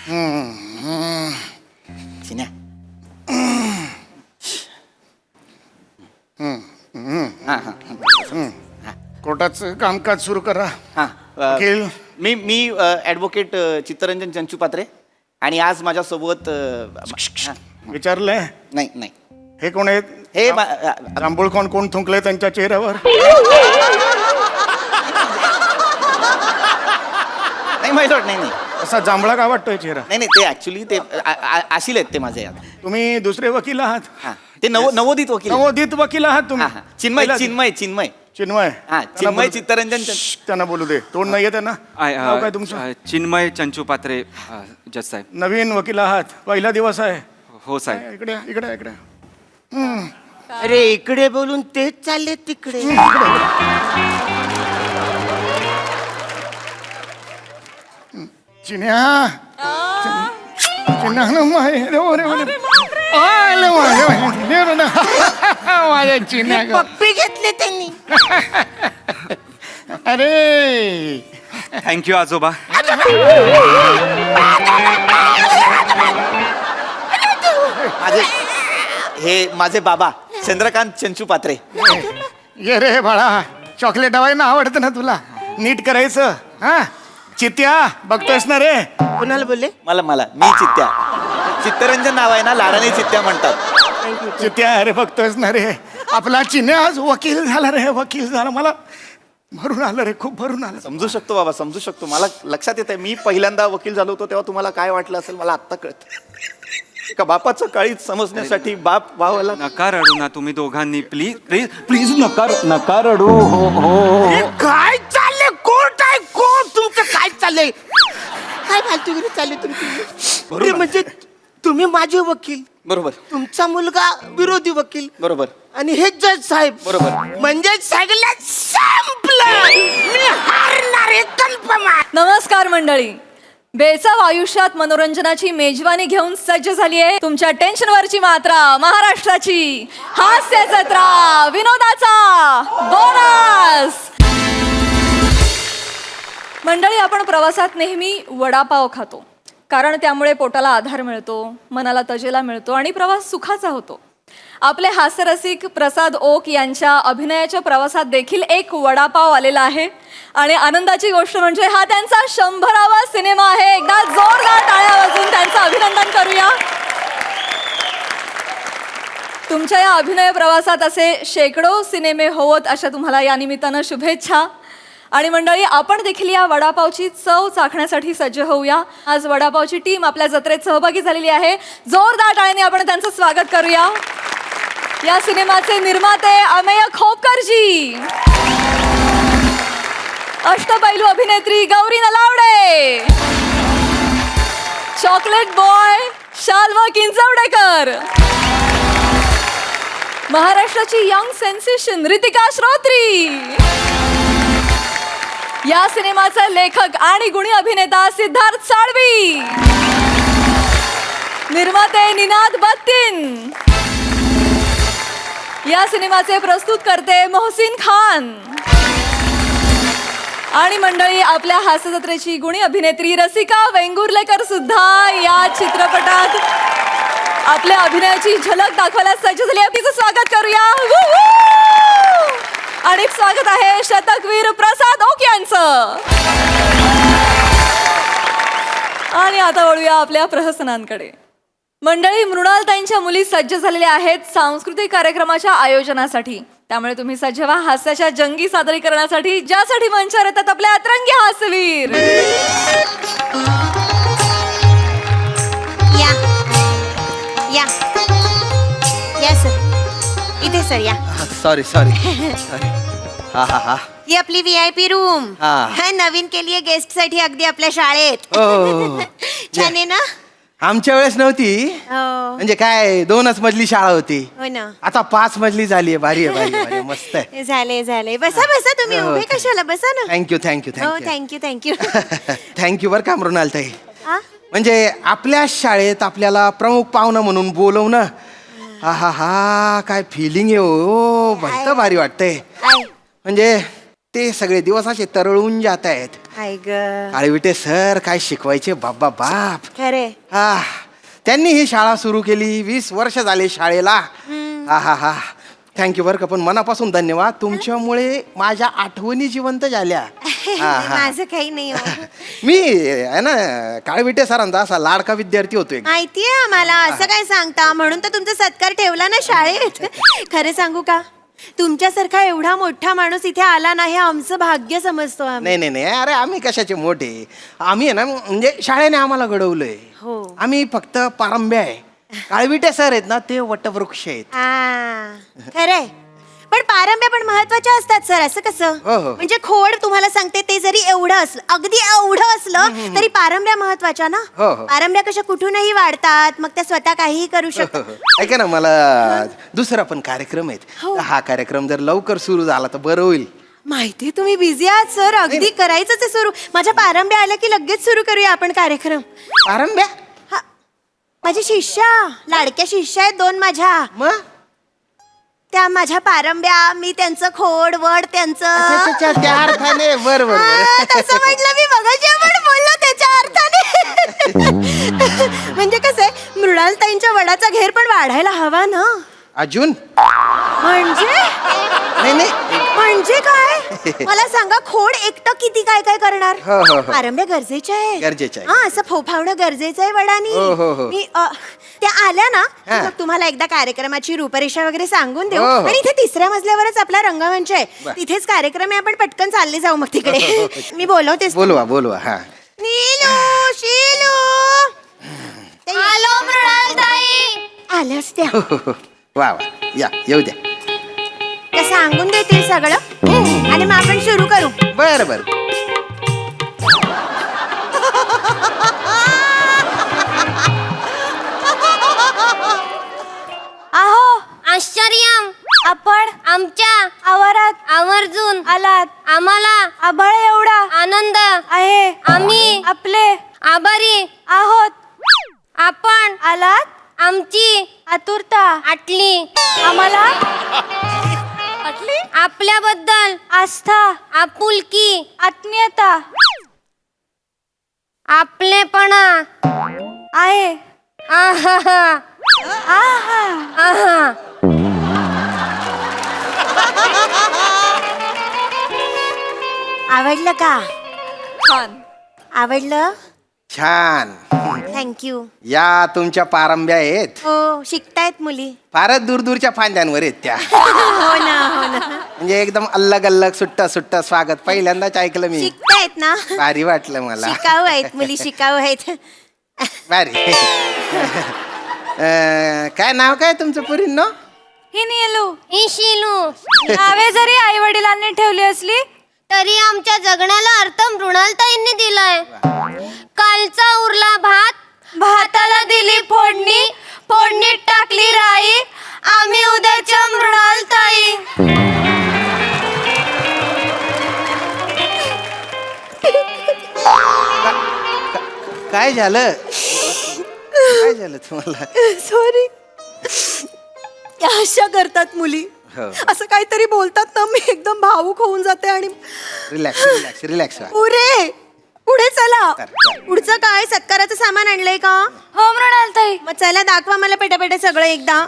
चिन्या कोर्टाचं कामकाज सुरू करा. हां वकील. मी ॲडव्होकेट चित्तरंजन चंचूपात्रे आणि आज माझ्यासोबत विचारलंय नाही नाही हे कोण आहेत? हे जांभूळ कोण थुंकले त्यांच्या चेहऱ्यावर? नाही माहिती नाही नाही असा जांभळा का वाटतोय चेहरा? नाही नाही ते ऍक्च्युली ते आशील आहेत ते माझे. तुम्ही दुसरे वकील आहात? हां ते नवोदित वकील. नवोदित वकील आहात तुम्ही? चिन्मय चिन्मय चिन्मय चिन्मय. हां चिन्मय चित्तरंजन त्यांना बोलू दे. तोंड नाहीये त्यांना. नाव काय तुमचं? चिन्मय चंचूपात्रे जज साहेब. नवीन वकील आहात, पहिला दिवस आहे. हो साहेब. इकडे इकडे इकडे. अरे इकडे बोलून तेच चालले तिकडे. चिन्या चिन्या माझ्या चिन्या. पप्पी घेतले त्यांनी. अरे थँक्यू आजोबा. माझे बाबा चंद्रकांत चंचूपात्रे. ये रे बाळा, चॉकलेट हवाय ना, आवडतं ना तुला? नीट करायचं. हा चित्या बघतोयस ना रे? कोणाला बोलले? मला मी चित्त्या. चित्तरंजन नाव आहे ना, लाडाने चित्त्या म्हणतात. चित्या अरे बघतोयस ना रे, आपला चिन्या आज वकील झाला रे, वकील झाला. मला भरून आलं रे, खूप भरून आलं. समजू शकतो बाबा, समजू शकतो. मला लक्षात येत आहे, मी पहिल्यांदा वकील झालो होतो तेव्हा तुम्हाला काय वाटलं असेल मला आत्ता कळत. एका बापाचं काळीच समजण्यासाठी बाप भावाला. नका रडू ना तुम्ही दोघांनी, प्लीज प्लीज प्लीज नका रडू. हो हो काय चाललंय? कोर्ट आहे कोर्ट. तुमचं काय चाललंय? काय फालतूगिरी चालली तुमची? अरे म्हणजे तुम्ही माझे वकील, बरोबर, तुमचा मुलगा विरोधी वकील, बरोबर, आणि हे जज साहेब, बरोबर. म्हणजे सगळं संपलं. मी हारणार आहे, कन्फर्म आहे. नमस्कार मंडळी. बेसाव आयुष्यात मनोरंजनाची मेजवानी घेऊन सज्ज झाली आहे तुमच्या टेन्शनवरची मात्रा, महाराष्ट्राची हास्य जत्रा, विनोदाचा बोनस. मंडळी, आपण प्रवासात नेहमी वडापाव खातो, कारण त्यामुळे पोटाला आधार मिळतो, मनाला तजेला मिळतो आणि प्रवास सुखाचा होतो. आपले हास्यरसिक प्रसाद ओक यांच्या अभिनयाच्या प्रवासात देखील एक वडापाव आलेला आहे आणि आनंदाची गोष्ट म्हणजे हा त्यांचा 100वा सिनेमा आहे. एकदा जोरदार टाळ्या वाजवून त्यांचं अभिनंदन करूया. तुमच्या या अभिनय प्रवासात असे शेकडो सिनेमे होवत अशा तुम्हाला या निमित्तानं शुभेच्छा. आणि मंडळी, आपण देखील या वडापावची चव चाखण्यासाठी सज्ज होऊया. आज वडापावची टीम आपल्या जत्रेत सहभागी झालेली आहे. जोरदार टाळ्याने आपण त्यांचं स्वागत करूया. या सिनेमाचे निर्माते अमेय खोपकरजी, अष्टपैलू अभिनेत्री गौरी नलावडे, चॉकलेट बॉय शाल्व किंजवडेकर, महाराष्ट्राची यंग सेन्सेशन रितिका श्रोत्री, या सिनेमाचे लेखक आणि गुणी अभिनेता सिद्धार्थ साळवी, निर्माते निनाद बत्तीन, या सिनेमाचे प्रस्तुत करते मोहसिन खान, आणि मंडळी, आपल्या हास्य जत्रेची गुणी अभिनेत्री रसिका वेंगुर्लेकर सुद्धा या चित्रपटात आपल्या अभिनयाची झलक दाखवायला सज्ज झाली आहे. तिचं स्वागत करूया. आणि स्वागत आहे शतकवीर प्रसाद ओक यांचं. आणि आता वळूया आपल्या प्रहसनांकडे. मंडळी, मृणालताईंच्या मुली सज्ज झालेल्या आहेत सांस्कृतिक कार्यक्रमाच्या आयोजनासाठी. त्यामुळे तुम्ही सज्ज व्हा हास्याच्या जंगी सादरीकरणासाठी, ज्यासाठी मंचावर येतात आपले अतरंगी हास्यवीर. या या या सर, इथे सर या. सॉरी हा हा हा. ही आपली VIP रूम. हा. नवीन केली आहे गेस्ट साठी, अगदी आपल्या शाळेत. छान आहे ना? आमच्या वेळेस नव्हती, हो. म्हणजे काय 2च मजली शाळा होती. हो ना. आता 5 मजली झाली आहे. भारी आहे, भारी आहे, मस्त आहे. झाले बसा बसा, तुम्ही हो, उभे okay. कशाला, बसा ना. थँक्यू थँक्यू हो थँक्यू थँक्यू थँक्यू बरं का मृणालताई. हा? म्हणजे आपल्या शाळेत आपल्याला प्रमुख पाहुणा म्हणून बोलवणं, हा हा हा, काय फिलिंग आहे हो. मस्त भारी वाटतंय. म्हणजे ते सगळे दिवस असे तरळून जात आहेत. हाय ग काळविटे सर काय शिकवायचे बाबा बाप. खरे त्यांनी ही शाळा सुरू केली, 20 वर्ष झाले शाळेला. हा हा हा थँक्यू बरं का, पण मनापासून धन्यवाद. तुमच्यामुळे माझ्या आठवणी जिवंत झाल्या. माझं काही नाही हो. मी आहे ना काळविटे सरांचा असा लाडका विद्यार्थी होतो एक. माहितीये आम्हाला, असं काय सांगता, म्हणून तर तुमचा सत्कार ठेवला ना शाळेत. खरं सांगू का, तुमच्यासारखा एवढा मोठा माणूस इथे आला नाही आमचं भाग्य समजतो आम्ही. नाही नाही नाही, अरे आम्ही कशाचे मोठे, आम्ही आहे ना म्हणजे शाळेने आम्हाला घडवलंय. हो. आम्ही फक्त पारंब्या आहे. काळविटे सर आहेत ना ते वटवृक्ष आहेत. खरंय, पण पारंब्या पण महत्वाच्या असतात सर. असं कसं? हो, हो. म्हणजे खोड तुम्हाला सांगते, ते जरी एवढं असलं, अगदी एवढं असलं तरी पारंब्या महत्वाच्या ना. हो, हो. पारंब्या कशा कुठूनही वाढतात, मग त्या स्वतः काहीही करू शकतात. ऐका ना, मला दुसरा पण कार्यक्रम आहेत. हो. तर हा कार्यक्रम जर लवकर सुरू झाला तर बरं होईल. माहिती तुम्ही बिझी आहात सर, अगदी करायचंच आहे सुरू. माझ्या पारंब्या आल्या की लगेच सुरू करूया आपण कार्यक्रम. पारंब्या हा, माझी शिष्या, लाडक्या शिष्या आहेत 2 माझ्या. मग त्या माझ्या पारंब्या, मी त्यांचं खोड वड त्यांचं. अच्छा, त्या अर्थाने बरोबर. तसं म्हटलं मी मगाशी आपण बोललो त्याच्या अर्थाने. म्हणजे कसं आहे, मृणालताईंच्या वडाचा घेर पण वाढायला हवा ना. अजून म्हणजे नाही नाही. म्हणजे काय मला सांगा, खोड एकटं किती काय काय करणार. हो, हो, हो. पारंब्या गरजेच्या आहे. गरजेचं आहे. हा, असं फोफावणं गरजेचं आहे वडानी. हो, हो, हो. मी त्या आल्या ना की हा. मग तुम्हाला एकदा कार्यक्रमाची रूपरेषा वगैरे सांगून देऊ. हो, हो. आणि इथे 3ऱ्या मजल्यावरच आपला रंगमंच आहे. तिथेच कार्यक्रम आहे, आपण पटकन चालले जाऊ मग तिकडे. मी बोलवतेच. बोलवा हा. नीलू, शीलू, आलो मृणालताई. आल्यास त्या वा वा, या येऊ द्या. त्या सांगून देतील सगळं आणि मग आपण सुरू करू. बरं बरं. आहो आश्चर्य, आपण आमच्या आवारात आवर्जून आलात. आम्हाला आभाळ एवढा आनंद आहे. आम्ही आपले आभारी आहोत. आपण आलात, आमची आतुरता आटली. आम्हाला आपल्याबद्दल आस्था, आपुलकी, आत्मीयता, आपलेपणा आहे. आहा आहा आहा. आवडलं का? छान. आवडलं? छान. थँक्यू. या तुमच्या पारंब्या आहेत. हो, शिकतायत मुली. फारच दूरदूरच्या फांद्यांवर आहेत त्या. हो ना, हो ना. म्हणजे एकदम अल्लग अल्लग सुट्टा स्वागत पहिल्यांदाच ऐकलं मी. शिकतायत ना. भारी वाटलं मला. शिकाऊ आहेत मुली, शिकाऊ आहेत. भारी. काय नाव काय तुमचं पुरींनो? ही नीलू, ही शीलू. नावे जरी आई वडिलांनी ठेवली असली तरी आमच्या जगण्याला अर्थ मृणालताईंनी दिलाय. कालचा उरला भात, भाताला दिली फोडणी, फोडणीत टाकली राई, आम्ही उद्याच्या मृणालताई. काय झालं? काय झालं तुम्हाला? सॉरी. अशा करतात मुली, हो. असं काहीतरी बोलतात ना, मी एकदम भावूक होऊन जाते. आणि रिलॅक्स व्हा. पुढे चला. कर. पुढचं काय, सत्काराचं सामान आणलंय का? हो मृणालताई. मग चला दाखवा मला पेटापेटा सगळं एकदा.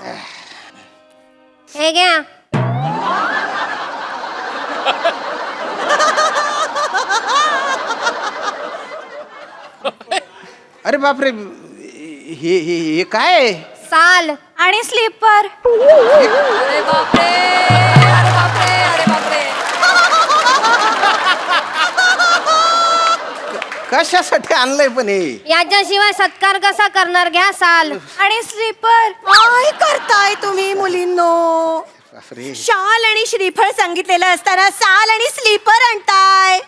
हे घ्या. अरे बापरे, हे काय? साल आणि स्लीपर. अरे बापरे, अरे बापरे, अरे बापरे. कशासाठी आणलंय पण हे? याच्याशिवाय सत्कार कसा करणार? घ्या साल आणि स्लीपर. काय करताय तुम्ही मुलींनो? बापरे. शाल आणि श्रीफळ सांगितलेलं असताना साल आणि स्लीपर आणताय.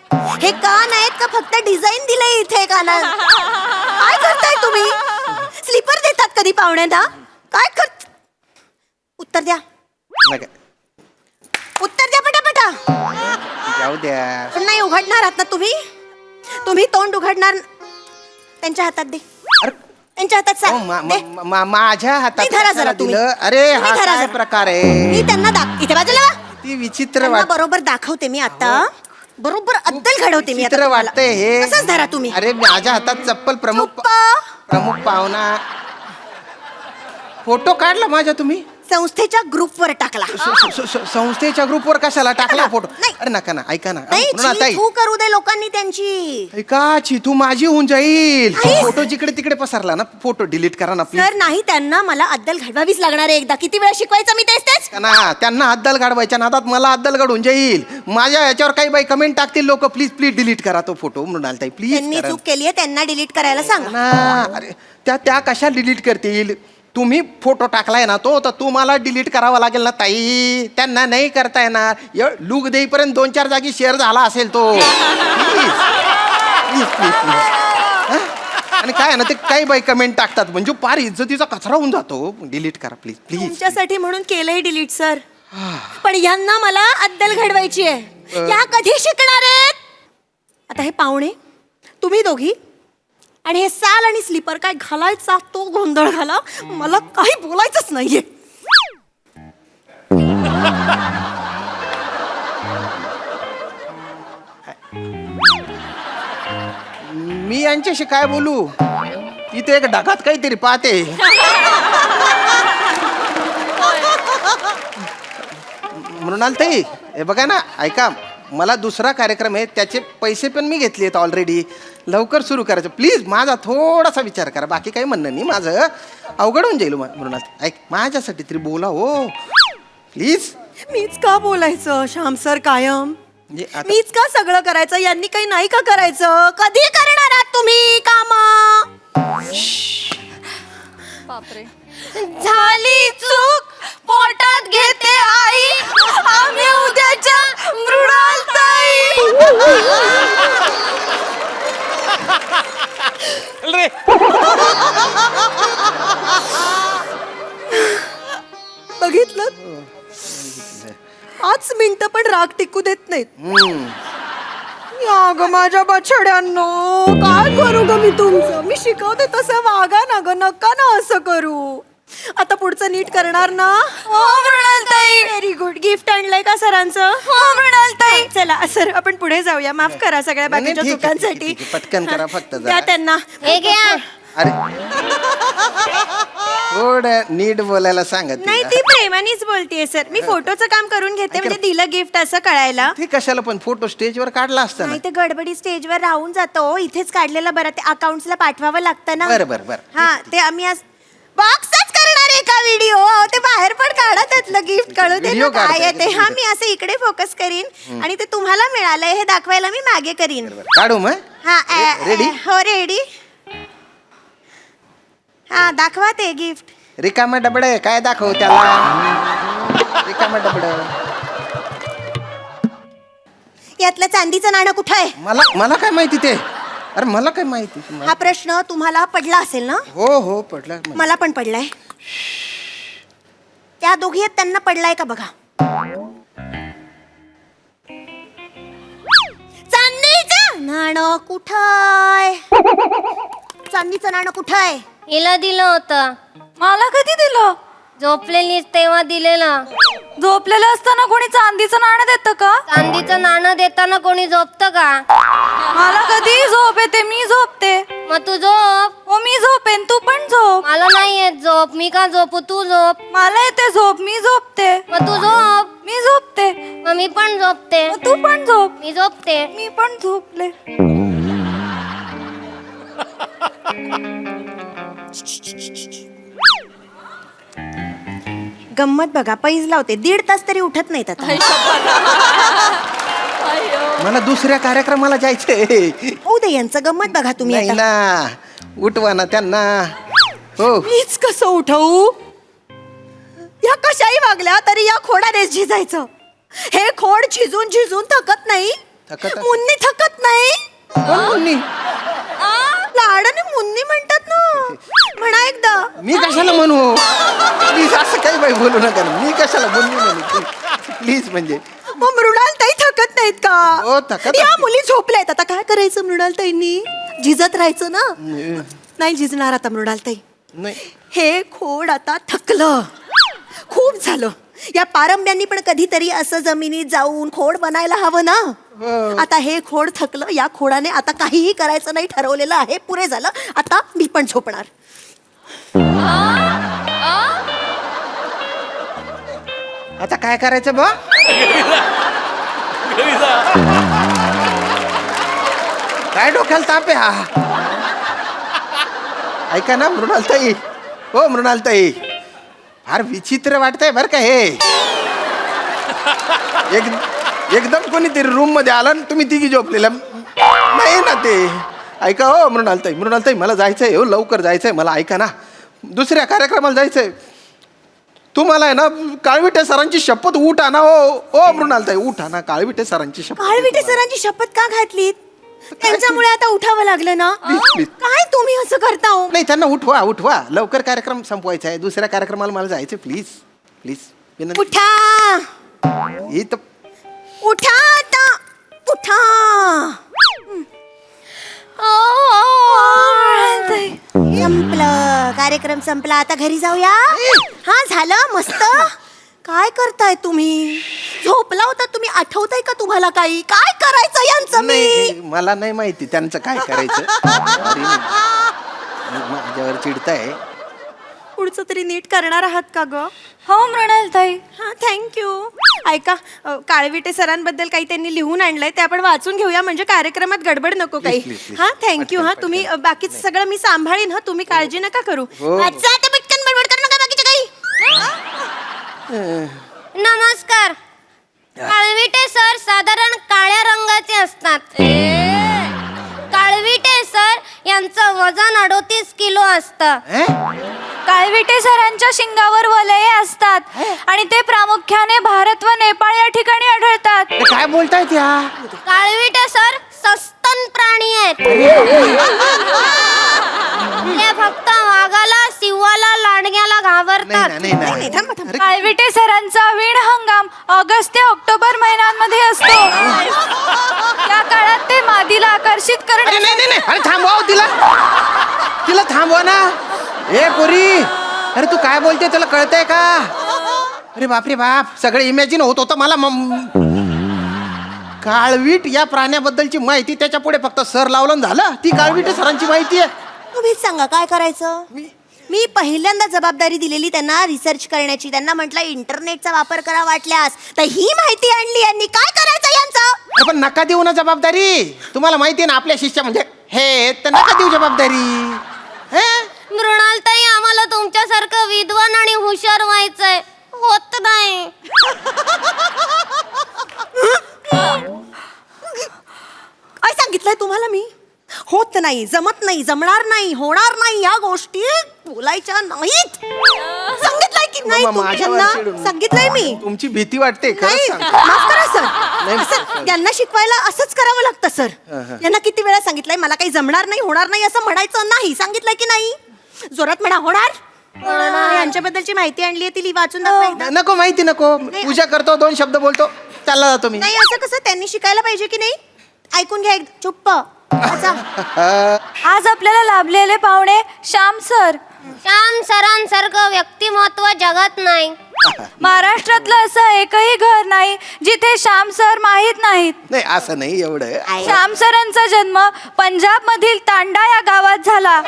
हे कान आहेत का फक्त डिझाईन दिलंय इथे कानात? काय करताय तुम्ही? स्लीपर देतात कधी पाहुण्यांना? काय कर? उत्तर द्या, नका. उत्तर द्या पटापटा. जाऊ द्या. पण नाही उघडणार आहात ना तुम्ही? तुम्ही तोंड उघडणार? त्यांच्या हातात दे. अरे, त्यांच्या हातात अहो, माझ्या हातात नाही, धरा जरा कशाला तुम्ही. दिलं? अरे तुम्ही हा धरा काय जरा. प्रकार मी आहे? त्यांना इथे बाजूला वा. ती विचित्र त्यांना वाट. बरोबर दाखवते मी आता. बरोबर अद्दल घडवते मी आता चित्र तुम्हाला. वाटतंय हे. असंच धरा तुम्ही. अरे माझ्या हातात चप्पल चुप्प. प्रमुख पाहुणा. फोटो काढला माझ्या तुम्ही संस्थेच्या ग्रुपवर टाकला. संस्थेच्या ग्रुपवर कशाला टाकला फोटो? नाही. अरे नका ना, ऐका ना. नाही, मृणालताई, तू करू दे लोकांनी त्यांची. ऐका, चिथू माझी होऊन जाईल. नाही. फोटो जिकडे तिकडे पसरला ना, फोटो डिलीट करा ना प्लीज. सर नाही, त्यांना मला अद्दल घडवावीच लागणार आहे एकदा. किती वेळा शिकवायचं मी तेच. ना त्यांना अद्दल गाडवायच्या नादात मला अद्दल गाडून जाईल. माझ्या याच्यावर काही बाई कमेंट टाकतील लोक, प्लीज प्लीज डिलीट करा तो फोटो. मृणालताई त्यांनी प्लीज चूक केली आहे, त्यांना डिलीट करायला सांगा. ना. अरे त्या कशा डिलीट करतील? तुम्ही फोटो टाकलाय ना तो, तर तुम्हाला डिलीट करावा लागेल ना ताई. त्यांना नाही करता येणार. लुक देईपर्यंत 2-4 जागी शेअर झाला असेल तो. Please please please please. आणि काय आहे ना, ते काही बाई कमेंट टाकतात म्हणजे पार इज्जतीचा कचरा होऊन जातो. डिलीट करा प्लीज प्लीज. तुमच्यासाठी म्हणून केलंय डिलीट सर. पण यांना मला अद्दल घडवायची आहे. या कधी शिकणार आहेत? आता हे पाहुणे, तुम्ही दोघी आणि हे साल आणि स्लीपर काय घालायचा तो गोंधळ घाला. मला काही बोलायचंच नाहीये. मी यांच्याशी काय बोलू? इथे एक ढगात काहीतरी पाहते. मृणालताई, हे बघा ना, ऐका, मला दुसरा कार्यक्रम आहे, त्याचे पैसे पण मी घेतले आहेत ऑलरेडी. लवकर सुरू करायचं प्लीज. माझा थोडासा विचार करा. बाकी काही म्हणणं नाही माझं. अवघड होऊन जाईल मृणालताई. ऐक, माझ्यासाठी तरी बोला हो प्लीज. मीच का बोलायचं श्याम सर कायम? म्हणजे आता मीच का सगळं करायचं? यांनी काही नाही का करायचं? कधी करणार आहात तुम्ही काम? बापरे. झाली चूक पोटात घेते आई, आम्ही उद्याच्या मृणालताई. बघितलं? 5 मिनिटं पण राग टिकू देत नाहीत. या ग माझ्या बछड्यांनो, काय करू ग मी तुमचं? मी शिकवते तसं वागा ना ग, नका ना असं करू. आता पुढचं नीट करणार ना? हो मृणालताई. Very good. गिफ्ट आणलंय का सरांचं? हो मृणालताई. चला सर, आपण पुढे जाऊया. माफ करा सगळ्या नाही, बाकीच्या ठीक आहे, चुकांसाठी. ठीक आहे, पटकन करा फक्त जरा. द्या त्यांना. हे घ्या. अरे थोडं नीट बोलायला सांगत. नाही, ती प्रेमानेच बोलतेय सर. मी फोटोचं काम करून घेते म्हणजे दिलं गिफ्ट असं कळायला. ते कशाला पण फोटो स्टेजवर काढला असता ना. नाही तर गडबडी स्टेजवर राहून जातो. इथेच काढलेलं बरं. ते अकाउंट्सला पाठवावं लागतं ना. बरं. हा, ते आम्ही आज बॉक्सच करणार आहे का व्हिडिओ? ते बाहेर पण काढा त्यातलं गिफ्ट. कळू दे ना Video काय काढताय आहे ते. का? हा, मी असं इकडे फोकस करीन आणि ते तुम्हाला मिळालंय हे दाखवायला मी मागे करीन. काढू मग. हा, रेडी? हो रेडी. हा, दाखवा ते गिफ्ट. रिकामा डबड काय दाखव त्याला? रिकामा डबड. यातलं चांदीचं नाणं कुठं आहे? मला काय माहिती ते? अरे मला काय माहिती? हा प्रश्न तुम्हाला पडला असेल ना? हो पडला. मला पण पडलाय. त्या दोघी आहेत, त्यांना पडलाय का बघा. चांदीचं नाणं कुठंय? चांदीचं नाणं कुठंय? हिला दिलं होतं. मला कधी दिलं? झोपलेलीच तेव्हा दिलेलं. झोपलेलं असताना कोणी चांदीचं नाणं देतं का? चांदीचं नाणं देताना कोणी झोपतं का? मला कधी झोप येते, मी झोपते. मग तू झोप. हो, मी झोपेन, तू पण झोप. मला नाही येत झोप. मी का झोपू? तू झोप. मला येते झोप, मी झोपते. मग तू झोप. मी झोपते. मग मी पण झोपते. मग तू पण झोप. मी झोपते. मी पण झोपले. गंमत बघा, पैज लावते. 1.5 तास तरी उठत नाहीत आता. मला दुसऱ्या कार्यक्रमाला जायचंय. होऊ दे यांचं. गंमत बघा तुम्ही नाही आता. ना, उठवा ना त्यांना. हो मीच कसं उठवू? या कशाही वागल्या तरी या खोडानेच झिजायचं. हे खोड झिजून झिजून थकत नाही. थकत असेल. मुन्नी थकत नाही. कोण मुन्नी? लाडाने मुन्नी म्हणतात ना. म्हणा एकदा. मी कशाला म्हणू? प्लीज असं काही बाई बोलू नका ना. मी कशाला मुन्नी म्हणू? प्लीज म्हणजे. मग मृणालताई थकत नाहीत का? हो, थकत या असतील. मुली झोपल्यात. आता काय करायचं मृणालताईंनी? झिजत राहायचं ना. नाही झिजणार आता मृणालताई. नाही. हे खोड आता थकलं. खूप झालं. या पारंब्यांनी पण कधीतरी असं जमिनीत जाऊन खोड बनायला हवं ना. आता हे खोड थकलं, या खोडाने आता काहीही करायचं नाही ठरवलेलं आहे, पुरे झालं. आता मी पण झोपणार. आता काय करायचं बा? काय डोक्याला ताप आहे हा? ऐका ना मृणालताई, हो मृणालताई, फार विचित्र वाटतंय बरं का हे. एकदम कोणीतरी रूम मध्ये आला ना, तुम्ही तिघी झोपलेला नाही ना ते. ऐका हो मृणालताई, मृणालताई मला जायचंय हो, लवकर जायचंय मला. ऐका ना, दुसऱ्या कार्यक्रमाला जायचंय. तुम्हाला आहे ना काळविटे सरांची शपथ उठ आणा हो. ओ मृणालताई उठ आणा, काळविटे सरांची शपथ. काळविटे सरांची शपथ का घातलीत? त्यांच्यामुळे आता उठावं लागलं ना. please. काय तुम्ही असं करता हो? नाही त्यांना उठवा उठवा, लवकर कार्यक्रम संपवायचा आहे. दुसऱ्या कार्यक्रमाला मला जायचं. प्लीज प्लीज विनंती. उठा ही तर उठा आता, उठा. संपलं, कार्यक्रम संपला. आता घरी जाऊया. हा झालं मस्त. काय करताय तुम्ही? झोपला होता तुम्ही, आठवताय का तुम्हाला काही? काय करायचं यांचं? नाही, मी मला नाही माहिती त्यांचं काय करायचं. Sorry, माझ्यावर चिडताय. पुढचं तरी नीट करणार आहात का ग? हो मृणालताई. हा थँक्यू. ऐका, काळविटे सरांबद्दल काही त्यांनी लिहून आणलंय, ते आपण वाचून घेऊया, म्हणजे कार्यक्रमात गडबड नको काही. Please, please. हा थँक्यू. हा पटकन, तुम्ही बाकीचं सगळं मी सांभाळीन. हा तुम्ही काळजी नका करू. हो. वाचा आता पटकन, बडबड करू नका बाकीचं काही. नमस्कार. काळविटे सर साधारण काळ्या रंगाचे असतात. काळविटे सर यांचं वजन 38 किलो असतं. काळविटे सरांच्या शिंगावर वलये असतात आणि ते प्रामुख्याने भारत व नेपाळ या ठिकाणी आढळतात. हे काय बोलताय त्या? काळविटे सर सस्तन प्राणी आहेत. ते फक्त वाघाला, सिंहाला, लांडग्याला घाबरतात. नाही ना. नाही, थांबा, थांबा. काळविटे सरांचा वीण हंगाम ऑगस्ट ते ऑक्टोबर महिन्यांमध्ये असतो. या काळात ते मादीला आकर्षित अरे करण्यासाठी नाही नाही नाही, अरे थांबवा हो तिला, तिला थांबवा ना. ए पोरी, अरे तू काय बोलते, तुला कळतंय का? अरे बापरे बाप, सगळं इमॅजिन होत होतं मला. काळवीट या प्राण्याबद्दलची माहिती त्याच्या पुढे फक्त सर लावलं झालं. ती काळवीट सरांची माहिती आहे. तुम्हीच सांगा काय करायचं. मी पहिल्यांदा जबाबदारी दिलेली त्यांना रिसर्च करण्याची. त्यांना म्हटलं इंटरनेटचा वापर करा वाटल्यास, तर ही माहिती आणली यांनी. काय करायचं यांचं? अरे पण नका देऊ ना जबाबदारी. तुम्हाला माहिती आहे ना आपल्या शिष्य म्हणजे हे, तर नका देऊ जबाबदारी. हे मृणालताई, आम्हाला तुमच्यासारखं विद्वान आणि हुशार व्हायचंय, होत नाही. काय सांगितलंय तुम्हाला मी? होत नाही, जमत नाही, जमणार नाही, होणार नाही, या गोष्टी बोलायच्या नाहीत. सांगितलंय की नाही माझ्यावर त्यांना? चिडून. सांगितलंय मी. तुमची भीती वाटते खरंच नाही, सांग. माफ करा सर. नाही, असं त्यांना शिकवायला असंच करावं लागतं सर. यांना किती वेळा सांगितलंय मला काही जमणार नाही, होणार नाही असं म्हणायचं नाही. सांगितलंय की नाही? जोरात म्हणा, होणार. यांच्याबद्दलची माहिती आणली आहे, ती वाचून दाखवा एकदा. नको माहिती नको. पूजा करतो, 2 शब्द बोलतो, चालला जातो मी. नाही, असं कसं? त्यांनी शिकायला पाहिजे की नाही? ऐकून घ्या एकदा. चुप्प. वाचा. आज आपल्याला लाभलेले पाहुणे श्याम सर. श्याम सरांसारखं व्यक्तिमत्व जगात नाही. महाराष्ट्रातलं असं एकही घर नाही जिथे श्याम सर माहीत नाहीत. नाही असं नाही एवढं. श्याम सरांचा जन्म पंजाब मधील तांडा या गावात झाला.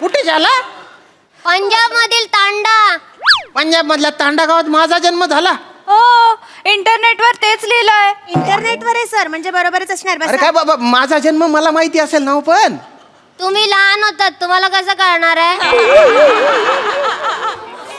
कुठे झाला? पंजाब मधील तांडा. पंजाब मधल्या तांडा गावात माझा जन्म झाला. हो, इंटरनेटवर तेच लिहिलंय. इंटरनेटवर आहे सर, म्हणजे बरोबरच असणार. अरे बस काय बाबा, माझा जन्म मला माहिती असेल ना हो. पण तुम्ही लहान होतात, तुम्हाला कसं कळणार आहे?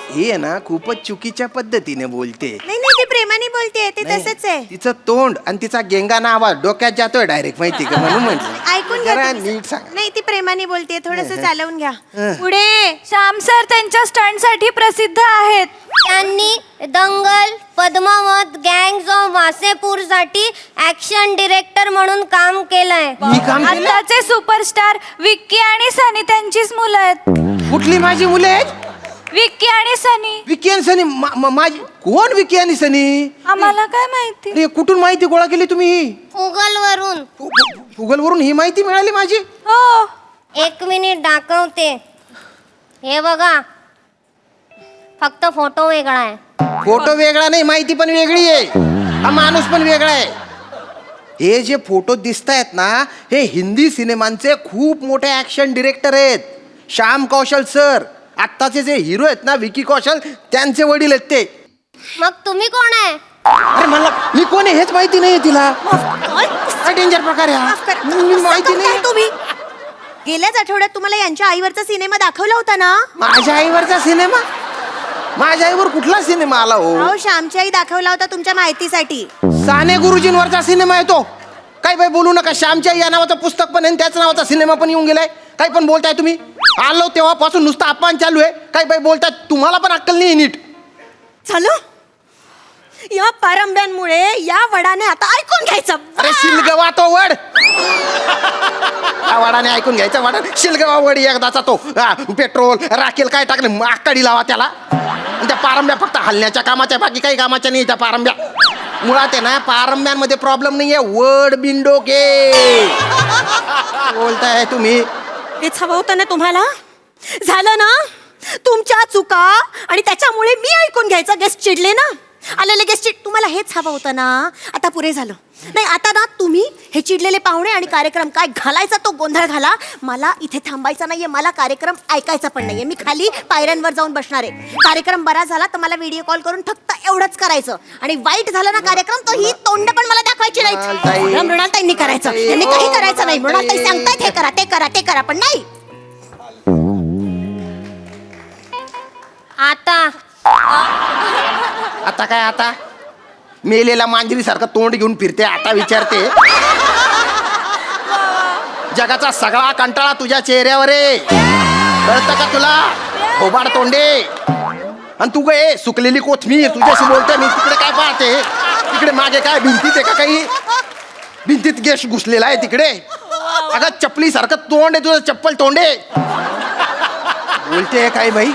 ही आहे ना खूपच चुकीच्या पद्धतीने बोलते. नाही नाही, ती प्रेमाने बोलते, ते नाही, तसंच आहे. तिचं तोंड आणि तिचा गेंगाना आवाज डोक्यात जातोय डायरेक्ट, माहिती का? म्हणून म्हटलं ऐकून घ्या जरा तुम्ही. नीट सांग. नाही, ती प्रेमाने बोलते, थोडस चालवून घ्या. पुढे श्याम सर त्यांच्या स्टंट साठी प्रसिद्ध आहेत. त्यांनी दंगल, पद्मावत, गँग्स ऑफ वासेपूर साठी ऍक्शन डिरेक्टर म्हणून काम केलंय. मी काम केलं? आताचे सुपरस्टार विक्की आणि सनी त्यांचीच मुलं आहेत. कुठली माझी मुले आहेत? विक्की आणि सनी. विकी आणि सनी? माझी कोण विकी आणि सनी? आम्हाला काय माहिती? अरे कुठून माहिती गोळा केली तुम्ही? गुगल वरून. गुगल वरून ही माहिती मिळाली माझी? हो, 1 मिनिट दाखवते. हे बघा, फक्त फोटो वेगळा आहे. फोटो वेगळा नाही, माहिती पण वेगळी आहे, हा माणूस पण वेगळा आहे. हे जे फोटो दिसत आहेत ना, हे हिंदी सिनेमांचे खूप मोठे ऍक्शन डिरेक्टर आहेत. श्याम कौशल सर, आत्ताचे जे हिरो आहेत ना विकी कौशल, त्यांचे वडील आहेत ते. मग तुम्ही कोण आहे? अरे मला मी कोण आहे हेच माहिती नाही तिला. काय डेंजर प्रकार आहे माफ हा? करा. मी माहिती असं काय नाही. तुम्ही गेल्याच आठवड्यात तुम्हाला यांच्या आईवरचा सिनेमा दाखवला होता ना? माझ्या आईवरचा सिनेमा? माझ्या आईवर कुठला सिनेमा आला हो? अहो श्यामची आई दाखवला होता तुमच्या माहितीसाठी. साने गुरुजींवरचा सिनेमा आहे तो. काही बाई बोलू नका. श्यामच्या या नावाचं पुस्तक पण आहे आणि त्याच नावाचा सिनेमा पण येऊन गेलाय. काही पण बोलताय तुम्ही. आलो तेव्हापासून नुसतं अपमान चालू आहे. काही बाई बोलताय, तुम्हाला पण अक्कल नाही नीट. झालं या पारंब्यांमुळे या वडाने आता ऐकून घ्यायचं. अरे शिलगवा तो वड. या वडाने ऐकून घ्यायचा वडा. शिलगवा वड एकदाचा तो. पेट्रोल राखेल काय टाकलं आकाडी लावा त्याला. आणि त्या पारंब्या फक्त हलण्याच्या कामाच्या, बाकी काही कामाच्या नाही त्या पारंब्या. मुळात आहे ना पारंब्यांमध्ये प्रॉब्लेम नाहीये, वड बिंडोके बोलताय तुम्ही. हेच हवं होतं ना तुम्हाला? झालं ना तुमच्या चुका, आणि त्याच्यामुळे मी ऐकून घ्यायचं. गेस्ट चिडले ना, आलेले गेस्ट चिड. तुम्हाला हेच हवं होतं ना? आता पुरे झालं. नाही आता ना तुम्ही हे चिडलेले पाहुणे आणि कार्यक्रम काय घालायचा तो गोंधळ घाला. मला इथे थांबायचा नाहीये, मला कार्यक्रम ऐकायचा पण नाहीये. मी खाली पायऱ्यांवर जाऊन बसणार आहे. कार्यक्रम बरा झाला तर मला व्हिडिओ कॉल करून फक्त एवढंच करायचं, आणि वाईट झालं ना कार्यक्रम तर ही तोंड पण मला दाखवायची मृणालताई. नाही. मृणालताईंनी करायचं, यांनी काही करायचं नाही. मृणालताई सांगतायत हे करा ते करा ते करा, पण नाही. आता काय? आता मेलेला मांजरी सारखं तोंड घेऊन फिरते. आता विचारते. जगाचा सगळा कंटाळा तुझ्या चेहऱ्यावर आहे, कळतं का तुला? थोबाड तोंडे. आणि तू गे सुकलेली कोथमीर. तुझ्याशी बोलते मी. तिकडे काय पाहते? तिकडे मागे काय भिंतीत आहे का? काही भिंतीत गेश घुसलेला आहे तिकडे. अगं चपली सारखं तोंड आहे तुझं, चप्पल तोंडे. बोलते काय बाई?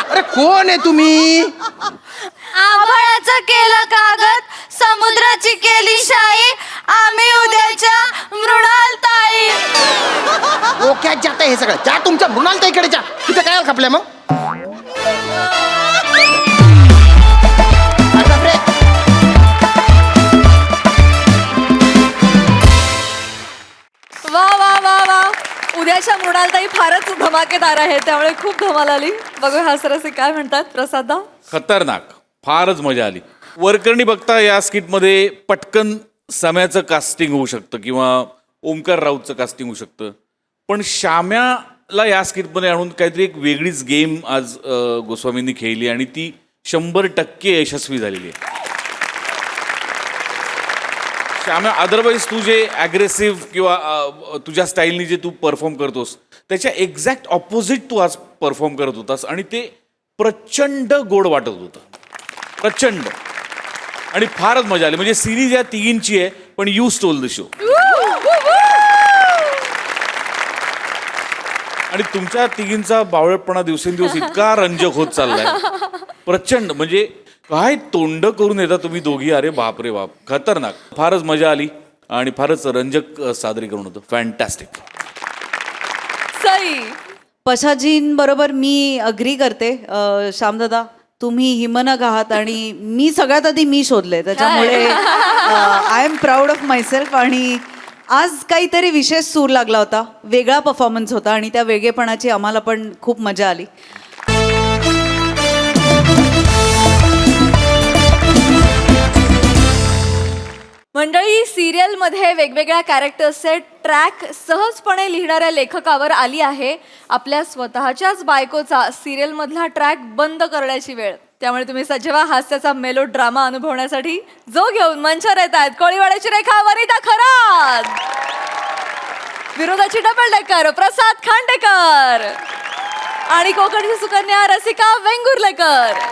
अरे कोण आहे तुम्ही? आभाळाचं केलं कागद, समुद्राची केली शाई, आम्ही उद्याच्या मृणालताई. डोक्यात जात हे सगळं. जा तुमच्या मृणालताईकडे जा. तिथे काय खपल्या मग? वा वा वा वा, उद्याच्या मृणालताई फारच धमाकेदार आहे, त्यामुळे खूप धमाल आली. बघूया हास्यरसिक काय म्हणतात. प्रसादा? खतरनाक, फारच मजा आली. वरकरणी बघता या स्किटमध्ये पटकन सम्याचं कास्टिंग होऊ शकतं किंवा ओमकार राऊतचं कास्टिंग होऊ शकतं, पण श्याम्याला या स्किटमध्ये आणून काहीतरी एक वेगळीच गेम आज गोस्वामींनी खेळली आणि ती 100% यशस्वी झालेली आहे. श्याम्या, अदरवाईज तू जे ॲग्रेसिव्ह किंवा तुझ्या स्टाईलनी जे तू परफॉर्म करतोस त्याच्या एक्झॅक्ट ऑपोजिट तू आज परफॉर्म करत होतास आणि ते प्रचंड गोड वाटत होतं. प्रचंड. आणि फारच मजा आली. म्हणजे सिरीज या तिघींची आहे, पण यू स्टोल द शो. आणि तुमच्या तिघींचा बावळटपणा दिवसेंदिवस इतका रंजक होत चाललाय. प्रचंड. म्हणजे काय तोंड करून येता तुम्ही दोघी. अरे बाप रे बाप, खतरनाक. फारच मजा आली आणि फारच रंजक सादरीकरण होतं. फॅन्टॅस्टिक. सई? पशाजींबरोबर मी अग्री करते. श्यामदादा, तुम्ही हिमनग आहात आणि मी सगळ्यात आधी मी शोधले, त्याच्यामुळे I am proud of myself. आणि आज काहीतरी विशेष सूर लागला होता, वेगळा परफॉर्मन्स होता आणि त्या वेगळेपणाची आम्हाला पण खूप मजा आली. मंडळी, सिरियलमध्ये वेगवेगळ्या कॅरेक्टर्सचे ट्रॅक सहजपणे लिहिणाऱ्या लेखकावर आली आहे आपल्या स्वतःच्याच बायकोचा सिरियलमधला ट्रॅक बंद करण्याची वेळ. त्यामुळे तुम्ही सजेवा हास्याचा मेलो ड्रामा अनुभवण्यासाठी जो घेऊन मंचावर येत आहेत कोळीवाड्याची रेखा वनिता खरात, विरोधाची डबल डेकर प्रसाद खांडेकर आणि कोकणची सुकन्या रसिका वेंगुर्लेकर.